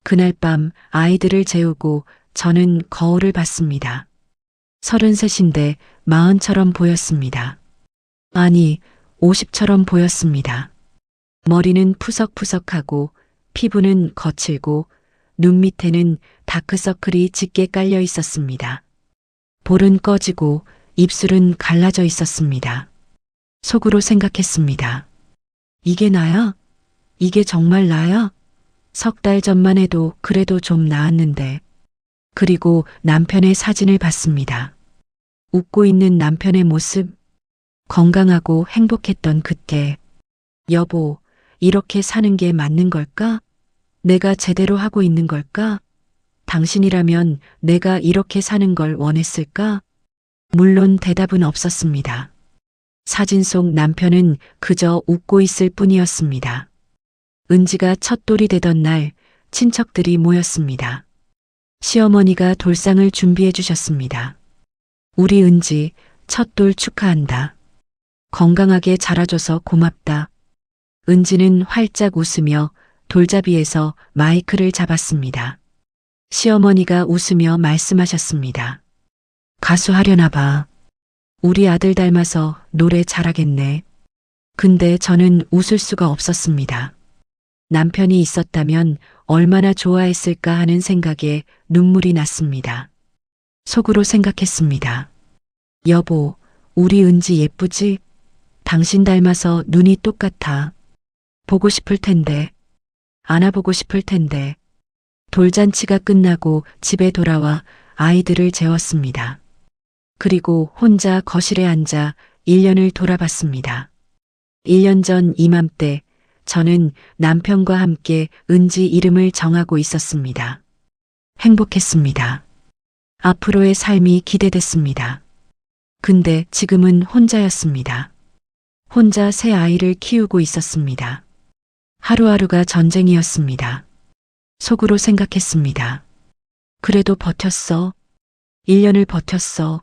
그날 밤 아이들을 재우고 저는 거울을 봤습니다. 33인데 40처럼 보였습니다. 아니, 50처럼 보였습니다. 머리는 푸석푸석하고 피부는 거칠고 눈 밑에는 다크서클이 짙게 깔려 있었습니다. 볼은 꺼지고 입술은 갈라져 있었습니다. 속으로 생각했습니다. 이게 나야? 이게 정말 나야? 석 달 전만 해도 그래도 좀 나았는데. 그리고 남편의 사진을 봤습니다. 웃고 있는 남편의 모습, 건강하고 행복했던 그때. 여보, 이렇게 사는 게 맞는 걸까? 내가 제대로 하고 있는 걸까? 당신이라면 내가 이렇게 사는 걸 원했을까? 물론 대답은 없었습니다. 사진 속 남편은 그저 웃고 있을 뿐이었습니다. 은지가 첫돌이 되던 날 친척들이 모였습니다. 시어머니가 돌상을 준비해 주셨습니다. 우리 은지 첫돌 축하한다. 건강하게 자라줘서 고맙다. 은지는 활짝 웃으며 돌잡이에서 마이크를 잡았습니다. 시어머니가 웃으며 말씀하셨습니다. 가수 하려나 봐. 우리 아들 닮아서 노래 잘하겠네. 근데 저는 웃을 수가 없었습니다. 남편이 있었다면 얼마나 좋아했을까 하는 생각에 눈물이 났습니다. 속으로 생각했습니다. 여보, 우리 은지 예쁘지? 당신 닮아서 눈이 똑같아. 보고 싶을 텐데. 안아보고 싶을 텐데. 돌잔치가 끝나고 집에 돌아와 아이들을 재웠습니다. 그리고 혼자 거실에 앉아 1년을 돌아봤습니다. 1년 전 이맘때 저는 남편과 함께 은지 이름을 정하고 있었습니다. 행복했습니다. 앞으로의 삶이 기대됐습니다. 근데 지금은 혼자였습니다. 혼자 새 아이를 키우고 있었습니다. 하루하루가 전쟁이었습니다. 속으로 생각했습니다. 그래도 버텼어. 1년을 버텼어.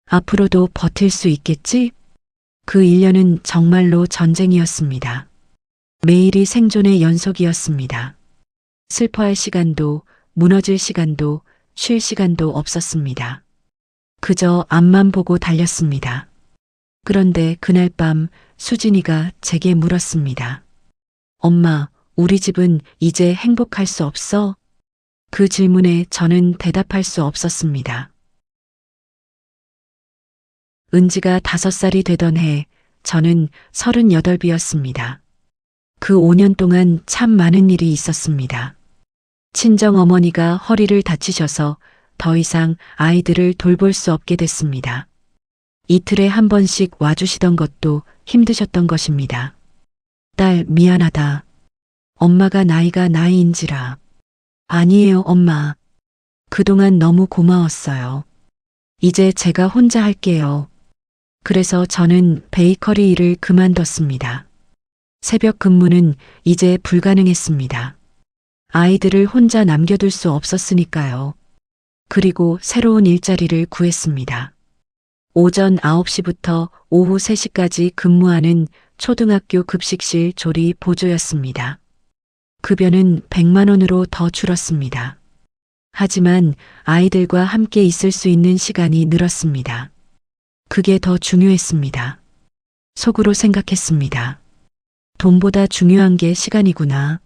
앞으로도 버틸 수 있겠지? 그 1년은 정말로 전쟁이었습니다. 매일이 생존의 연속이었습니다. 슬퍼할 시간도, 무너질 시간도, 쉴 시간도 없었습니다. 그저 앞만 보고 달렸습니다. 그런데 그날 밤 수진이가 제게 물었습니다. 엄마, 우리 집은 이제 행복할 수 없어? 그 질문에 저는 대답할 수 없었습니다. 은지가 5살이 되던 해 저는 38이었습니다. 그 5년 동안 참 많은 일이 있었습니다. 친정어머니가 허리를 다치셔서 더 이상 아이들을 돌볼 수 없게 됐습니다. 이틀에 한 번씩 와주시던 것도 힘드셨던 것입니다. 딸, 미안하다. 엄마가 나이가 나이인지라. 아니에요, 엄마. 그동안 너무 고마웠어요. 이제 제가 혼자 할게요. 그래서 저는 베이커리 일을 그만뒀습니다. 새벽 근무는 이제 불가능했습니다. 아이들을 혼자 남겨둘 수 없었으니까요. 그리고 새로운 일자리를 구했습니다. 오전 9시부터 오후 3시까지 근무하는 초등학교 급식실 조리 보조였습니다. 급여는 100만 원으로 더 줄었습니다. 하지만 아이들과 함께 있을 수 있는 시간이 늘었습니다. 그게 더 중요했습니다. 속으로 생각했습니다. 돈보다 중요한 게 시간이구나.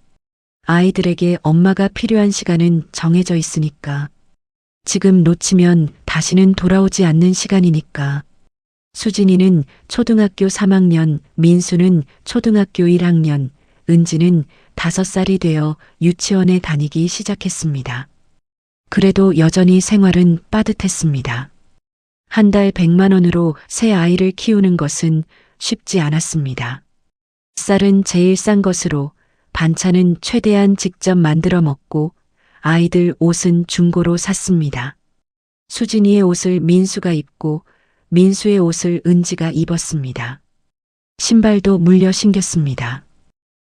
아이들에게 엄마가 필요한 시간은 정해져 있으니까. 지금 놓치면 다시는 돌아오지 않는 시간이니까. 수진이는 초등학교 3학년, 민수는 초등학교 1학년, 은지는 5살이 되어 유치원에 다니기 시작했습니다. 그래도 여전히 생활은 빠듯했습니다. 한 달 100만 원으로 새 아이를 키우는 것은 쉽지 않았습니다. 쌀은 제일 싼 것으로, 반찬은 최대한 직접 만들어 먹고, 아이들 옷은 중고로 샀습니다. 수진이의 옷을 민수가 입고, 민수의 옷을 은지가 입었습니다. 신발도 물려 신겼습니다.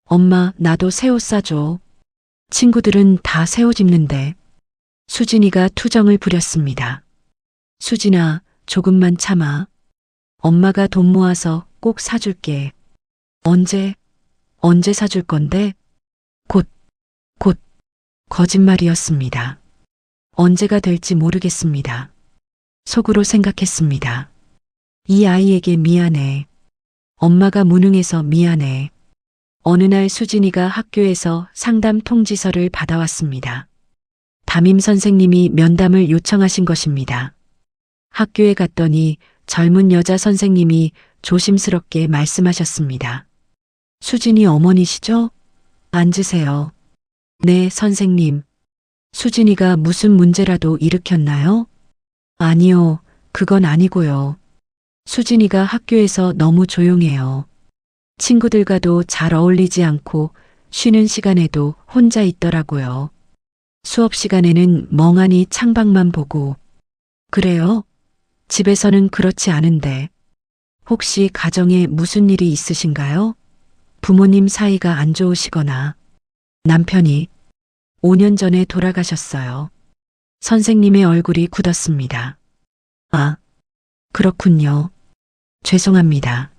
엄마, 나도 새 옷 사줘. 친구들은 다 새 옷 입는데. 수진이가 투정을 부렸습니다. 수진아, 조금만 참아. 엄마가 돈 모아서 꼭 사줄게. 언제 사줄 건데? 곧. 거짓말이었습니다. 언제가 될지 모르겠습니다. 속으로 생각했습니다. 이 아이에게 미안해. 엄마가 무능해서 미안해. 어느 날 수진이가 학교에서 상담 통지서를 받아왔습니다. 담임 선생님이 면담을 요청하신 것입니다. 학교에 갔더니 젊은 여자 선생님이 조심스럽게 말씀하셨습니다. 수진이 어머니시죠? 앉으세요. 네, 선생님. 수진이가 무슨 문제라도 일으켰나요? 아니요, 그건 아니고요. 수진이가 학교에서 너무 조용해요. 친구들과도 잘 어울리지 않고 쉬는 시간에도 혼자 있더라고요. 수업 시간에는 멍하니 창밖만 보고. 그래요? 집에서는 그렇지 않은데. 혹시 가정에 무슨 일이 있으신가요? 부모님 사이가 안 좋으시거나 남편이 5년 전에 돌아가셨어요. 선생님의 얼굴이 굳었습니다. 아, 그렇군요. 죄송합니다.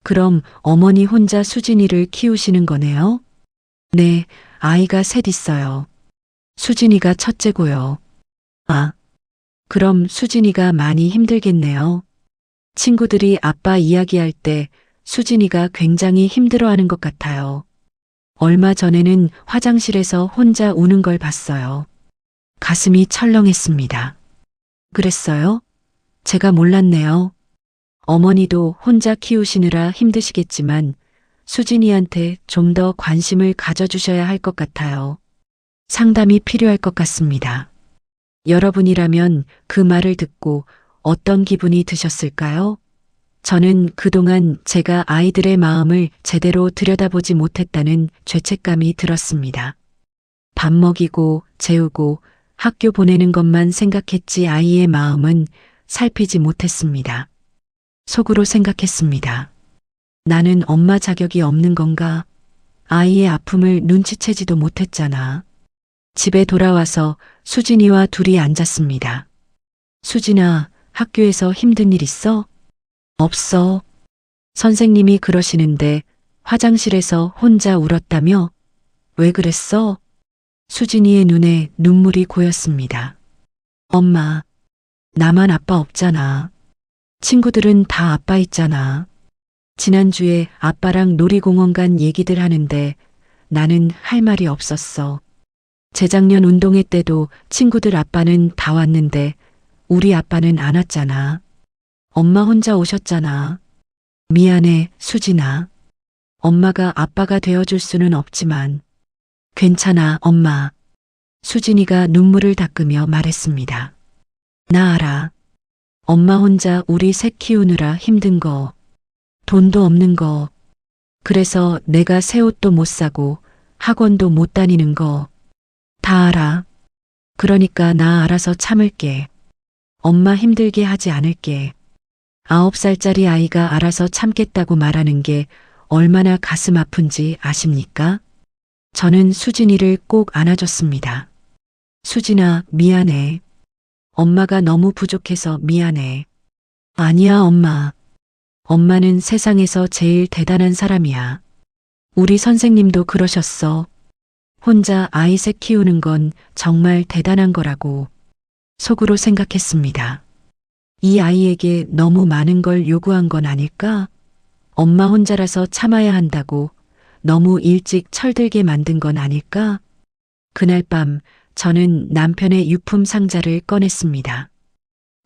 그럼 어머니 혼자 수진이를 키우시는 거네요? 네, 아이가 셋 있어요. 수진이가 첫째고요. 아, 그럼 수진이가 많이 힘들겠네요. 친구들이 아빠 이야기할 때 수진이가 굉장히 힘들어하는 것 같아요. 얼마 전에는 화장실에서 혼자 우는 걸 봤어요. 가슴이 철렁했습니다. 그랬어요? 제가 몰랐네요. 어머니도 혼자 키우시느라 힘드시겠지만 수진이한테 좀 더 관심을 가져주셔야 할 것 같아요. 상담이 필요할 것 같습니다. 여러분이라면 그 말을 듣고 어떤 기분이 드셨을까요? 저는 그동안 제가 아이들의 마음을 제대로 들여다보지 못했다는 죄책감이 들었습니다. 밥 먹이고 재우고 학교 보내는 것만 생각했지 아이의 마음은 살피지 못했습니다. 속으로 생각했습니다. 나는 엄마 자격이 없는 건가? 아이의 아픔을 눈치채지도 못했잖아. 집에 돌아와서 수진이와 둘이 앉았습니다. 수진아, 학교에서 힘든 일 있어? 없어. 선생님이 그러시는데 화장실에서 혼자 울었다며? 왜 그랬어? 수진이의 눈에 눈물이 고였습니다. 엄마, 나만 아빠 없잖아. 친구들은 다 아빠 있잖아. 지난주에 아빠랑 놀이공원 간 얘기들 하는데 나는 할 말이 없었어. 재작년 운동회 때도 친구들 아빠는 다 왔는데 우리 아빠는 안 왔잖아. 엄마 혼자 오셨잖아. 미안해, 수진아. 엄마가 아빠가 되어줄 수는 없지만. 괜찮아, 엄마. 수진이가 눈물을 닦으며 말했습니다. 나 알아. 엄마 혼자 우리 셋 키우느라 힘든 거. 돈도 없는 거. 그래서 내가 새 옷도 못 사고 학원도 못 다니는 거. 다 알아. 그러니까 나 알아서 참을게. 엄마 힘들게 하지 않을게. 9살짜리 아이가 알아서 참겠다고 말하는 게 얼마나 가슴 아픈지 아십니까? 저는 수진이를 꼭 안아줬습니다. 수진아, 미안해. 엄마가 너무 부족해서 미안해. 아니야, 엄마. 엄마는 세상에서 제일 대단한 사람이야. 우리 선생님도 그러셨어. 혼자 아이 셋 키우는 건 정말 대단한 거라고 속으로 생각했습니다. 이 아이에게 너무 많은 걸 요구한 건 아닐까? 엄마 혼자라서 참아야 한다고 너무 일찍 철들게 만든 건 아닐까? 그날 밤 저는 남편의 유품 상자를 꺼냈습니다.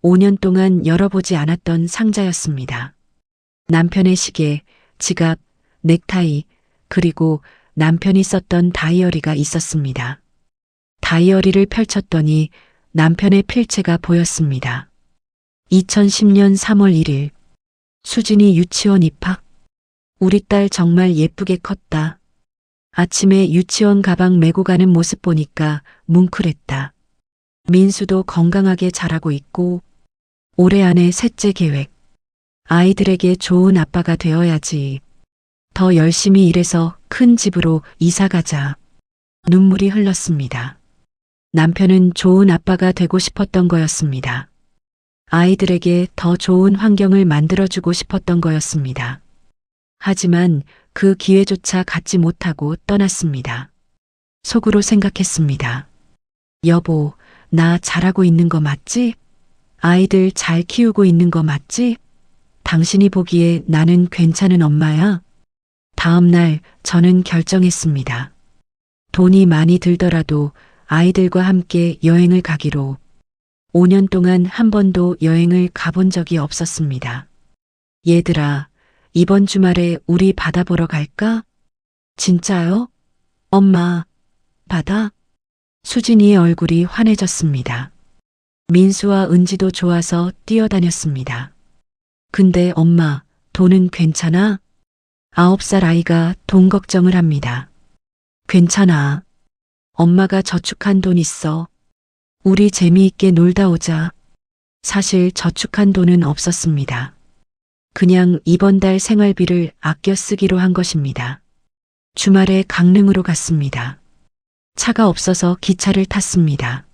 5년 동안 열어보지 않았던 상자였습니다. 남편의 시계, 지갑, 넥타이, 그리고 남편이 썼던 다이어리가 있었습니다. 다이어리를 펼쳤더니 남편의 필체가 보였습니다. 2010년 3월 1일, 수진이 유치원 입학. 우리 딸 정말 예쁘게 컸다. 아침에 유치원 가방 메고 가는 모습 보니까 뭉클했다. 민수도 건강하게 자라고 있고, 올해 안에 셋째 계획. 아이들에게 좋은 아빠가 되어야지. 더 열심히 일해서 큰 집으로 이사 가자. 눈물이 흘렀습니다. 남편은 좋은 아빠가 되고 싶었던 거였습니다. 아이들에게 더 좋은 환경을 만들어주고 싶었던 거였습니다. 하지만 그 기회조차 갖지 못하고 떠났습니다. 속으로 생각했습니다. 여보, 나 잘하고 있는 거 맞지? 아이들 잘 키우고 있는 거 맞지? 당신이 보기에 나는 괜찮은 엄마야? 다음 날 저는 결정했습니다. 돈이 많이 들더라도 아이들과 함께 여행을 가기로. 5년 동안 한 번도 여행을 가본 적이 없었습니다. 얘들아, 이번 주말에 우리 바다 보러 갈까? 진짜요? 엄마, 바다? 수진이의 얼굴이 환해졌습니다. 민수와 은지도 좋아서 뛰어다녔습니다. 근데 엄마, 돈은 괜찮아? 9살 아이가 돈 걱정을 합니다. 괜찮아. 엄마가 저축한 돈 있어. 우리 재미있게 놀다 오자. 사실 저축한 돈은 없었습니다. 그냥 이번 달 생활비를 아껴 쓰기로 한 것입니다. 주말에 강릉으로 갔습니다. 차가 없어서 기차를 탔습니다.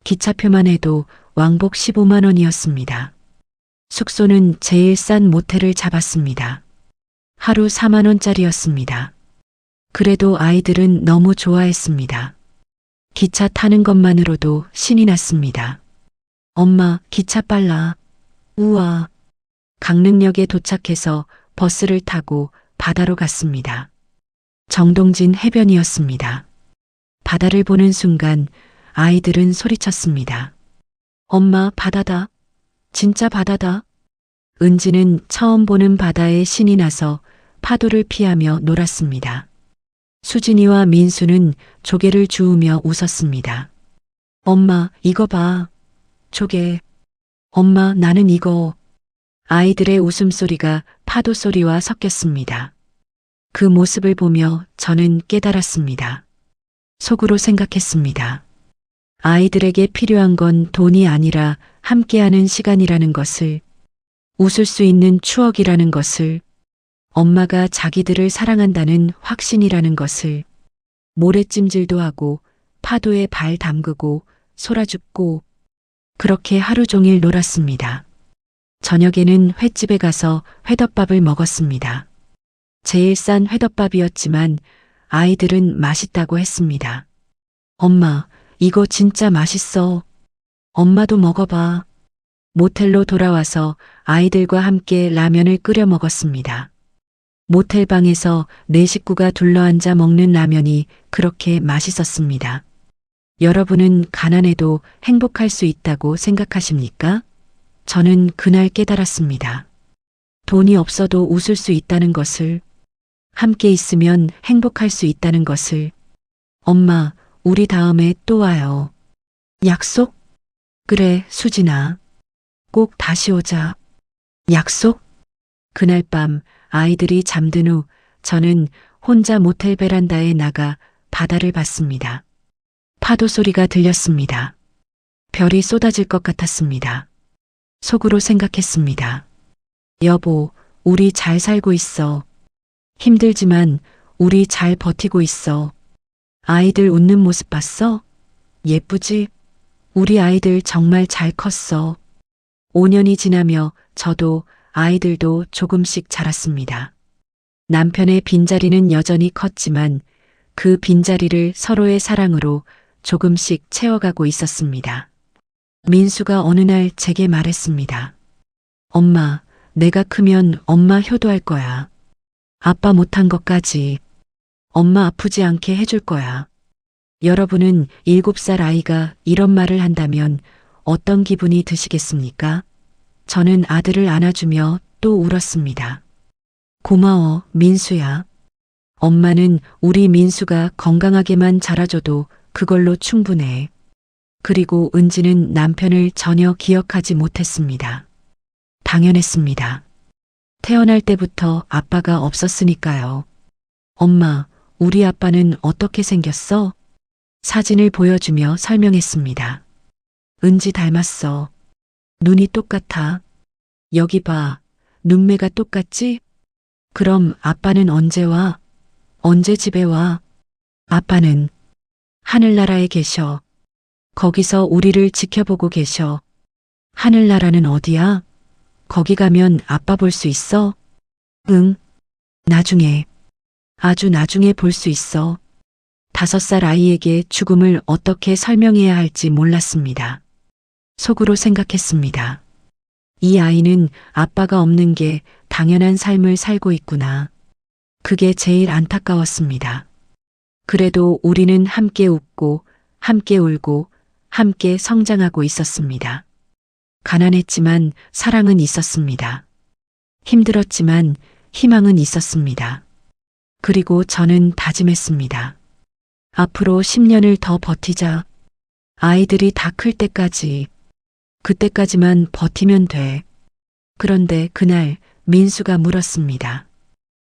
기차표만 해도 왕복 15만 원이었습니다. 숙소는 제일 싼 모텔을 잡았습니다. 하루 4만 원짜리였습니다. 그래도 아이들은 너무 좋아했습니다. 기차 타는 것만으로도 신이 났습니다. 엄마, 기차 빨라. 우와. 강릉역에 도착해서 버스를 타고 바다로 갔습니다. 정동진 해변이었습니다. 바다를 보는 순간 아이들은 소리쳤습니다. 엄마, 바다다. 진짜 바다다. 은지는 처음 보는 바다에 신이 나서 파도를 피하며 놀았습니다. 수진이와 민수는 조개를 주우며 웃었습니다. 엄마, 이거 봐. 조개. 엄마, 나는 이거. 아이들의 웃음소리가 파도 소리와 섞였습니다. 그 모습을 보며 저는 깨달았습니다. 속으로 생각했습니다. 아이들에게 필요한 건 돈이 아니라 함께하는 시간이라는 것을, 웃을 수 있는 추억이라는 것을, 엄마가 자기들을 사랑한다는 확신이라는 것을, 모래찜질도 하고 파도에 발 담그고 소라줍고 그렇게 하루 종일 놀았습니다. 저녁에는 횟집에 가서 회덮밥을 먹었습니다. 제일 싼 회덮밥이었지만 아이들은 맛있다고 했습니다. 엄마, 이거 진짜 맛있어. 엄마도 먹어봐. 모텔로 돌아와서 아이들과 함께 라면을 끓여 먹었습니다. 모텔방에서 네 식구가 둘러앉아 먹는 라면이 그렇게 맛있었습니다. 여러분은 가난해도 행복할 수 있다고 생각하십니까? 저는 그날 깨달았습니다. 돈이 없어도 웃을 수 있다는 것을, 함께 있으면 행복할 수 있다는 것을. 엄마, 우리 다음에 또 와요. 약속? 그래, 수진아. 꼭 다시 오자. 약속? 그날 밤 아이들이 잠든 후 저는 혼자 모텔 베란다에 나가 바다를 봤습니다. 파도 소리가 들렸습니다. 별이 쏟아질 것 같았습니다. 속으로 생각했습니다. 여보, 우리 잘 살고 있어. 힘들지만 우리 잘 버티고 있어. 아이들 웃는 모습 봤어? 예쁘지? 우리 아이들 정말 잘 컸어. 5년이 지나며 저도 아이들도 조금씩 자랐습니다. 남편의 빈자리는 여전히 컸지만 그 빈자리를 서로의 사랑으로 조금씩 채워가고 있었습니다. 민수가 어느 날 제게 말했습니다. 엄마, 내가 크면 엄마 효도할 거야. 아빠 못한 것까지. 엄마 아프지 않게 해줄 거야. 여러분은 7살 아이가 이런 말을 한다면 어떤 기분이 드시겠습니까? 저는 아들을 안아주며 또 울었습니다. 고마워, 민수야. 엄마는 우리 민수가 건강하게만 자라줘도 그걸로 충분해. 그리고 은지는 남편을 전혀 기억하지 못했습니다. 당연했습니다. 태어날 때부터 아빠가 없었으니까요. 엄마, 우리 아빠는 어떻게 생겼어? 사진을 보여주며 설명했습니다. 은지 닮았어. 눈이 똑같아. 여기 봐. 눈매가 똑같지? 그럼 아빠는 언제 와? 언제 집에 와? 아빠는 하늘나라에 계셔. 거기서 우리를 지켜보고 계셔. 하늘나라는 어디야? 거기 가면 아빠 볼 수 있어? 응. 나중에. 아주 나중에 볼 수 있어. 5살 아이에게 죽음을 어떻게 설명해야 할지 몰랐습니다. 속으로 생각했습니다. 이 아이는 아빠가 없는 게 당연한 삶을 살고 있구나. 그게 제일 안타까웠습니다. 그래도 우리는 함께 웃고, 함께 울고, 함께 성장하고 있었습니다. 가난했지만 사랑은 있었습니다. 힘들었지만 희망은 있었습니다. 그리고 저는 다짐했습니다. 앞으로 10년을 더 버티자. 아이들이 다 클 때까지. 그때까지만 버티면 돼. 그런데 그날 민수가 물었습니다.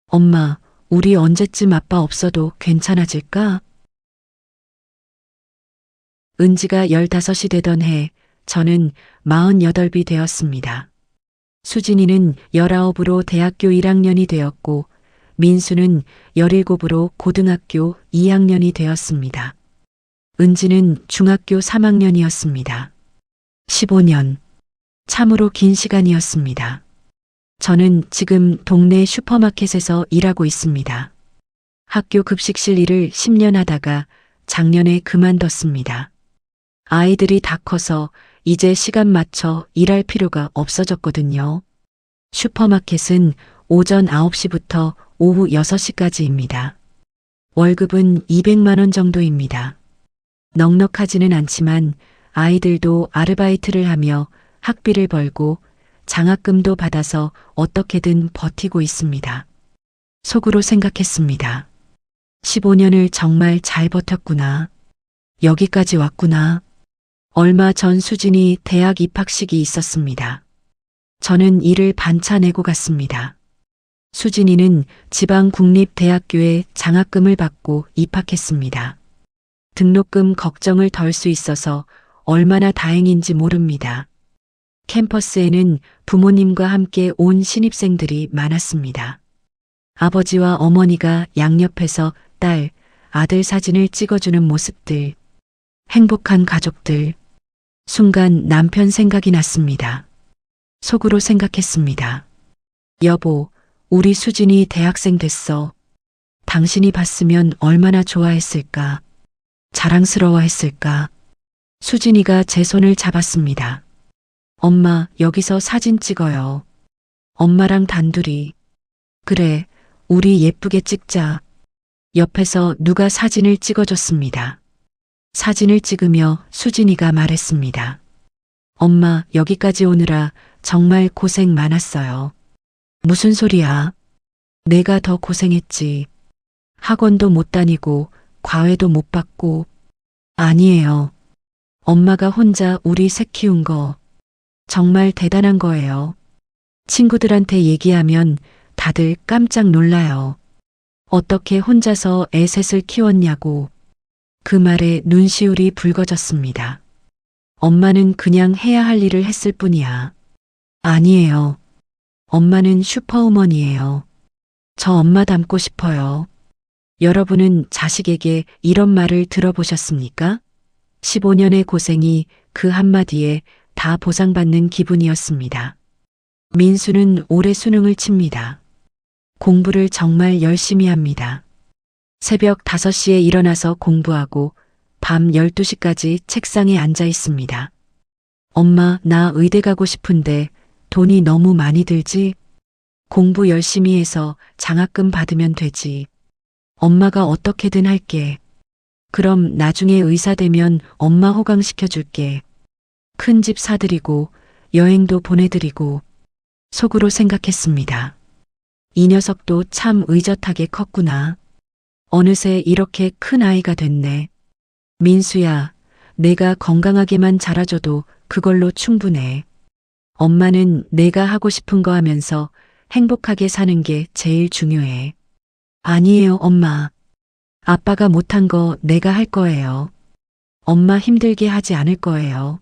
엄마, 우리 언제쯤 아빠 없어도 괜찮아질까? 은지가 15이 되던 해 저는 48이 되었습니다. 수진이는 19으로 대학교 1학년이 되었고 민수는 17으로 고등학교 2학년이 되었습니다. 은지는 중학교 3학년이었습니다. 15년. 참으로 긴 시간이었습니다. 저는 지금 동네 슈퍼마켓에서 일하고 있습니다. 학교 급식실 일을 10년 하다가 작년에 그만뒀습니다. 아이들이 다 커서 이제 시간 맞춰 일할 필요가 없어졌거든요. 슈퍼마켓은 오전 9시부터 오후 6시까지입니다. 월급은 200만 원 정도입니다. 넉넉하지는 않지만 아이들도 아르바이트를 하며 학비를 벌고 장학금도 받아서 어떻게든 버티고 있습니다. 속으로 생각했습니다. 15년을 정말 잘 버텼구나. 여기까지 왔구나. 얼마 전 수진이 대학 입학식이 있었습니다. 저는 이를 반차 내고 갔습니다. 수진이는 지방국립대학교에 장학금을 받고 입학했습니다. 등록금 걱정을 덜 수 있어서 얼마나 다행인지 모릅니다. 캠퍼스에는 부모님과 함께 온 신입생들이 많았습니다. 아버지와 어머니가 양옆에서 딸, 아들 사진을 찍어주는 모습들, 행복한 가족들. 순간 남편 생각이 났습니다. 속으로 생각했습니다. 여보, 우리 수진이 대학생 됐어. 당신이 봤으면 얼마나 좋아했을까. 자랑스러워했을까. 수진이가 제 손을 잡았습니다. 엄마, 여기서 사진 찍어요. 엄마랑 단둘이. 그래, 우리 예쁘게 찍자. 옆에서 누가 사진을 찍어줬습니다. 사진을 찍으며 수진이가 말했습니다. 엄마, 여기까지 오느라 정말 고생 많았어요. 무슨 소리야? 내가 더 고생했지. 학원도 못 다니고 과외도 못 받고. 아니에요. 엄마가 혼자 우리 셋 키운 거 정말 대단한 거예요. 친구들한테 얘기하면 다들 깜짝 놀라요. 어떻게 혼자서 애 셋을 키웠냐고. 그 말에 눈시울이 붉어졌습니다. 엄마는 그냥 해야 할 일을 했을 뿐이야. 아니에요. 엄마는 슈퍼우먼이에요. 저 엄마 닮고 싶어요. 여러분은 자식에게 이런 말을 들어보셨습니까? 15년의 고생이 그 한마디에 다 보상받는 기분이었습니다. 민수는 올해 수능을 칩니다. 공부를 정말 열심히 합니다. 새벽 5시에 일어나서 공부하고 밤 12시까지 책상에 앉아 있습니다. 엄마, 나 의대 가고 싶은데 돈이 너무 많이 들지? 공부 열심히 해서 장학금 받으면 되지. 엄마가 어떻게든 할게. 그럼 나중에 의사 되면 엄마 호강시켜줄게. 큰 집 사드리고 여행도 보내드리고. 속으로 생각했습니다. 이 녀석도 참 의젓하게 컸구나. 어느새 이렇게 큰 아이가 됐네. 민수야, 내가 건강하게만 자라줘도 그걸로 충분해. 엄마는 내가 하고 싶은 거 하면서 행복하게 사는 게 제일 중요해. 아니에요, 엄마. 아빠가 못한 거 내가 할 거예요. 엄마 힘들게 하지 않을 거예요.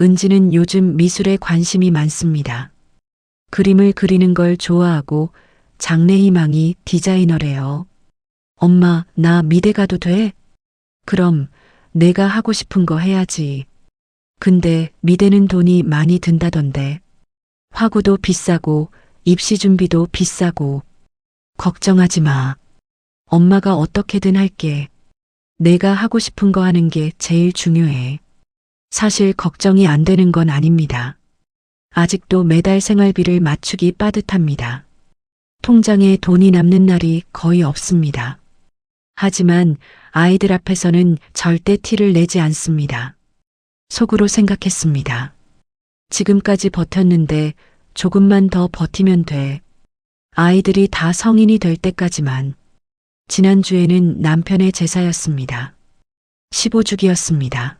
은지는 요즘 미술에 관심이 많습니다. 그림을 그리는 걸 좋아하고 장래 희망이 디자이너래요. 엄마, 나 미대 가도 돼? 그럼 내가 하고 싶은 거 해야지. 근데 미대는 돈이 많이 든다던데. 화구도 비싸고 입시 준비도 비싸고. 걱정하지 마. 엄마가 어떻게든 할게. 내가 하고 싶은 거 하는 게 제일 중요해. 사실 걱정이 안 되는 건 아닙니다. 아직도 매달 생활비를 맞추기 빠듯합니다. 통장에 돈이 남는 날이 거의 없습니다. 하지만 아이들 앞에서는 절대 티를 내지 않습니다. 속으로 생각했습니다. 지금까지 버텼는데 조금만 더 버티면 돼. 아이들이 다 성인이 될 때까지만. 지난주에는 남편의 제사였습니다. 15주기였습니다.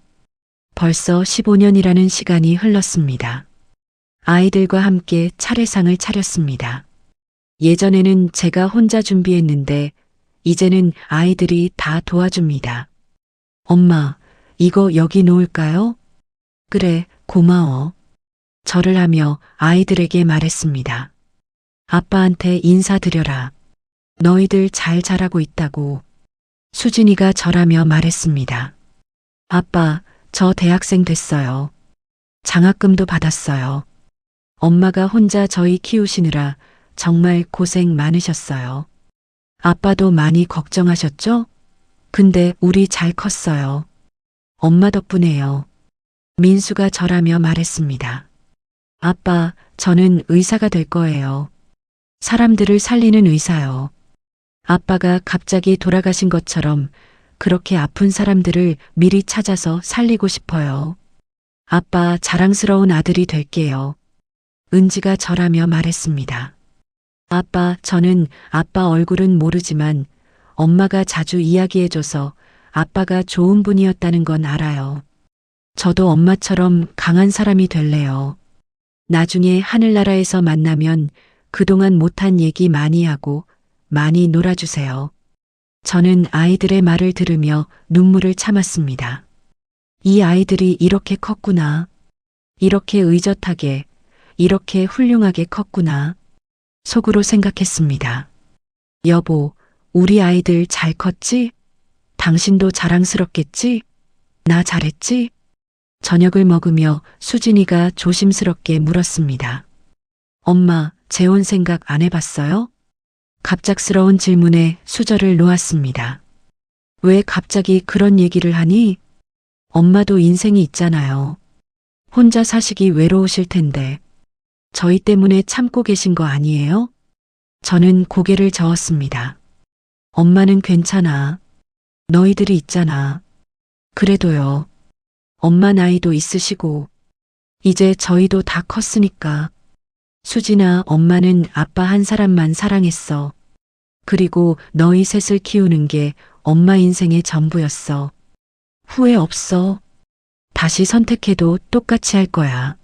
벌써 15년이라는 시간이 흘렀습니다. 아이들과 함께 차례상을 차렸습니다. 예전에는 제가 혼자 준비했는데 이제는 아이들이 다 도와줍니다. 엄마, 이거 여기 놓을까요? 그래, 고마워. 절을 하며 아이들에게 말했습니다. 아빠한테 인사드려라. 너희들 잘 자라고 있다고. 수진이가 절하며 말했습니다. 아빠, 저 대학생 됐어요. 장학금도 받았어요. 엄마가 혼자 저희 키우시느라 정말 고생 많으셨어요. 아빠도 많이 걱정하셨죠? 근데 우리 잘 컸어요. 엄마 덕분에요. 민수가 절하며 말했습니다. 아빠, 저는 의사가 될 거예요. 사람들을 살리는 의사요. 아빠가 갑자기 돌아가신 것처럼 그렇게 아픈 사람들을 미리 찾아서 살리고 싶어요. 아빠 자랑스러운 아들이 될게요. 은지가 절하며 말했습니다. 아빠, 저는 아빠 얼굴은 모르지만 엄마가 자주 이야기해줘서 아빠가 좋은 분이었다는 건 알아요. 저도 엄마처럼 강한 사람이 될래요. 나중에 하늘나라에서 만나면 그동안 못한 얘기 많이 하고 많이 놀아주세요. 저는 아이들의 말을 들으며 눈물을 참았습니다. 이 아이들이 이렇게 컸구나. 이렇게 의젓하게, 이렇게 훌륭하게 컸구나. 속으로 생각했습니다. 여보, 우리 아이들 잘 컸지? 당신도 자랑스럽겠지? 나 잘했지? 저녁을 먹으며 수진이가 조심스럽게 물었습니다. 엄마, 재혼 생각 안 해봤어요? 갑작스러운 질문에 수저를 놓았습니다. 왜 갑자기 그런 얘기를 하니? 엄마도 인생이 있잖아요. 혼자 사시기 외로우실 텐데. 저희 때문에 참고 계신 거 아니에요? 저는 고개를 저었습니다. 엄마는 괜찮아. 너희들이 있잖아. 그래도요. 엄마 나이도 있으시고 이제 저희도 다 컸으니까. 수진아, 엄마는 아빠 한 사람만 사랑했어. 그리고 너희 셋을 키우는 게 엄마 인생의 전부였어. 후회 없어. 다시 선택해도 똑같이 할 거야.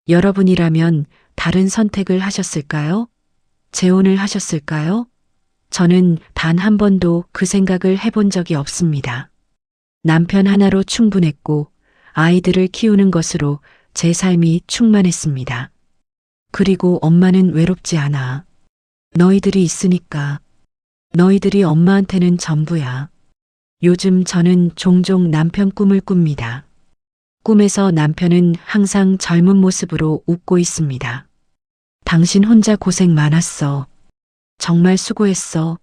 여러분이라면 다른 선택을 하셨을까요? 재혼을 하셨을까요? 저는 단 한 번도 그 생각을 해본 적이 없습니다. 남편 하나로 충분했고 아이들을 키우는 것으로 제 삶이 충만했습니다. 그리고 엄마는 외롭지 않아. 너희들이 있으니까. 너희들이 엄마한테는 전부야. 요즘 저는 종종 남편 꿈을 꿉니다. 꿈에서 남편은 항상 젊은 모습으로 웃고 있습니다. 당신 혼자 고생 많았어. 정말 수고했어.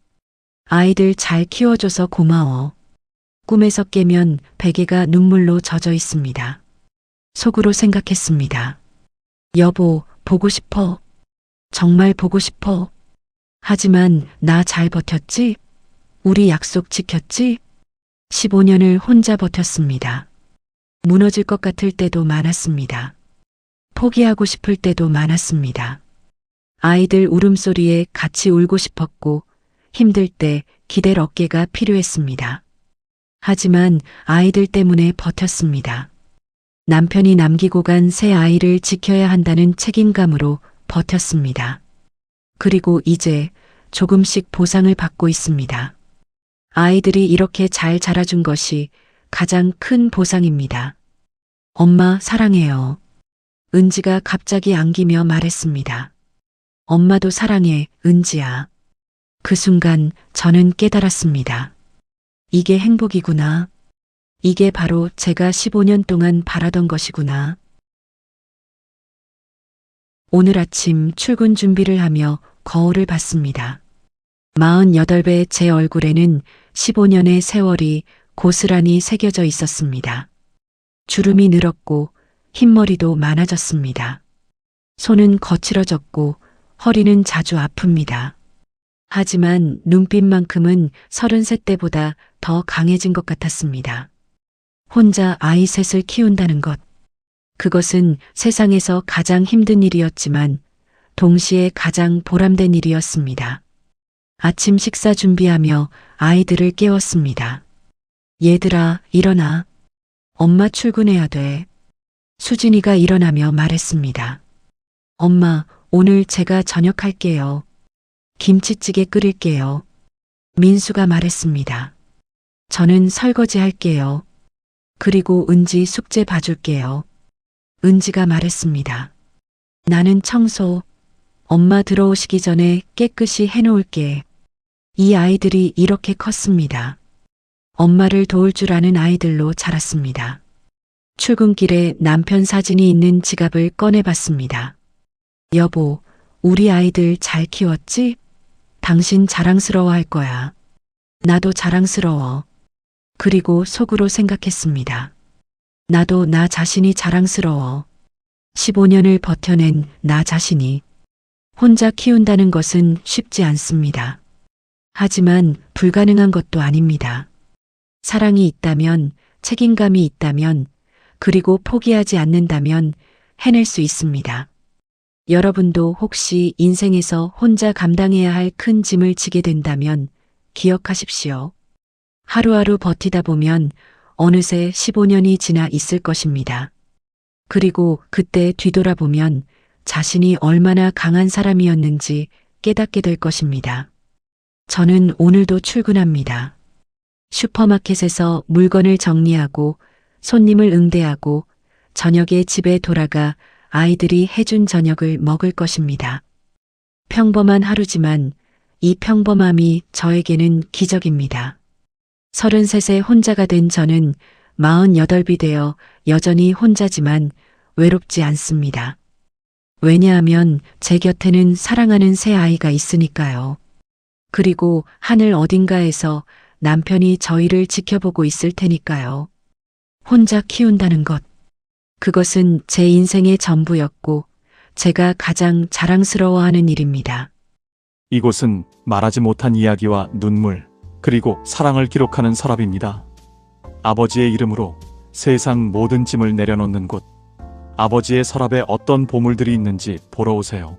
아이들 잘 키워줘서 고마워. 꿈에서 깨면 베개가 눈물로 젖어 있습니다. 속으로 생각했습니다. 여보, 보고 싶어. 정말 보고 싶어. 하지만 나 잘 버텼지? 우리 약속 지켰지? 15년을 혼자 버텼습니다. 무너질 것 같을 때도 많았습니다. 포기하고 싶을 때도 많았습니다. 아이들 울음소리에 같이 울고 싶었고 힘들 때 기댈 어깨가 필요했습니다. 하지만 아이들 때문에 버텼습니다. 남편이 남기고 간 새 아이를 지켜야 한다는 책임감으로 버텼습니다. 그리고 이제 조금씩 보상을 받고 있습니다. 아이들이 이렇게 잘 자라준 것이 가장 큰 보상입니다. 엄마 사랑해요. 은지가 갑자기 안기며 말했습니다. 엄마도 사랑해, 은지야. 그 순간 저는 깨달았습니다. 이게 행복이구나. 이게 바로 제가 15년 동안 바라던 것이구나. 오늘 아침 출근 준비를 하며 거울을 봤습니다. 48배 제 얼굴에는 15년의 세월이 고스란히 새겨져 있었습니다. 주름이 늘었고 흰머리도 많아졌습니다. 손은 거칠어졌고 허리는 자주 아픕니다. 하지만 눈빛만큼은 33 때보다 더 강해진 것 같았습니다. 혼자 아이 셋을 키운다는 것. 그것은 세상에서 가장 힘든 일이었지만 동시에 가장 보람된 일이었습니다. 아침 식사 준비하며 아이들을 깨웠습니다. 얘들아, 일어나. 엄마 출근해야 돼. 수진이가 일어나며 말했습니다. 엄마, 오늘 제가 저녁 할게요. 김치찌개 끓일게요. 민수가 말했습니다. 저는 설거지 할게요. 그리고 은지 숙제 봐줄게요. 은지가 말했습니다. 나는 청소, 엄마 들어오시기 전에 깨끗이 해놓을게. 이 아이들이 이렇게 컸습니다. 엄마를 도울 줄 아는 아이들로 자랐습니다. 출근길에 남편 사진이 있는 지갑을 꺼내봤습니다. 여보, 우리 아이들 잘 키웠지? 당신 자랑스러워 할 거야. 나도 자랑스러워. 그리고 속으로 생각했습니다. 나도 나 자신이 자랑스러워. 15년을 버텨낸 나 자신이. 혼자 키운다는 것은 쉽지 않습니다. 하지만 불가능한 것도 아닙니다. 사랑이 있다면, 책임감이 있다면, 그리고 포기하지 않는다면 해낼 수 있습니다. 여러분도 혹시 인생에서 혼자 감당해야 할 큰 짐을 지게 된다면 기억하십시오. 하루하루 버티다 보면 어느새 15년이 지나 있을 것입니다. 그리고 그때 뒤돌아보면 자신이 얼마나 강한 사람이었는지 깨닫게 될 것입니다. 저는 오늘도 출근합니다. 슈퍼마켓에서 물건을 정리하고 손님을 응대하고 저녁에 집에 돌아가 아이들이 해준 저녁을 먹을 것입니다. 평범한 하루지만 이 평범함이 저에게는 기적입니다. 33세 혼자가 된 저는 48이 되어 여전히 혼자지만 외롭지 않습니다. 왜냐하면 제 곁에는 사랑하는 새 아이가 있으니까요. 그리고 하늘 어딘가에서 남편이 저희를 지켜보고 있을 테니까요. 혼자 키운다는 것. 그것은 제 인생의 전부였고 제가 가장 자랑스러워하는 일입니다. 이곳은 말하지 못한 이야기와 눈물, 그리고 사랑을 기록하는 서랍입니다. 아버지의 이름으로 세상 모든 짐을 내려놓는 곳. 아버지의 서랍에 어떤 보물들이 있는지 보러 오세요.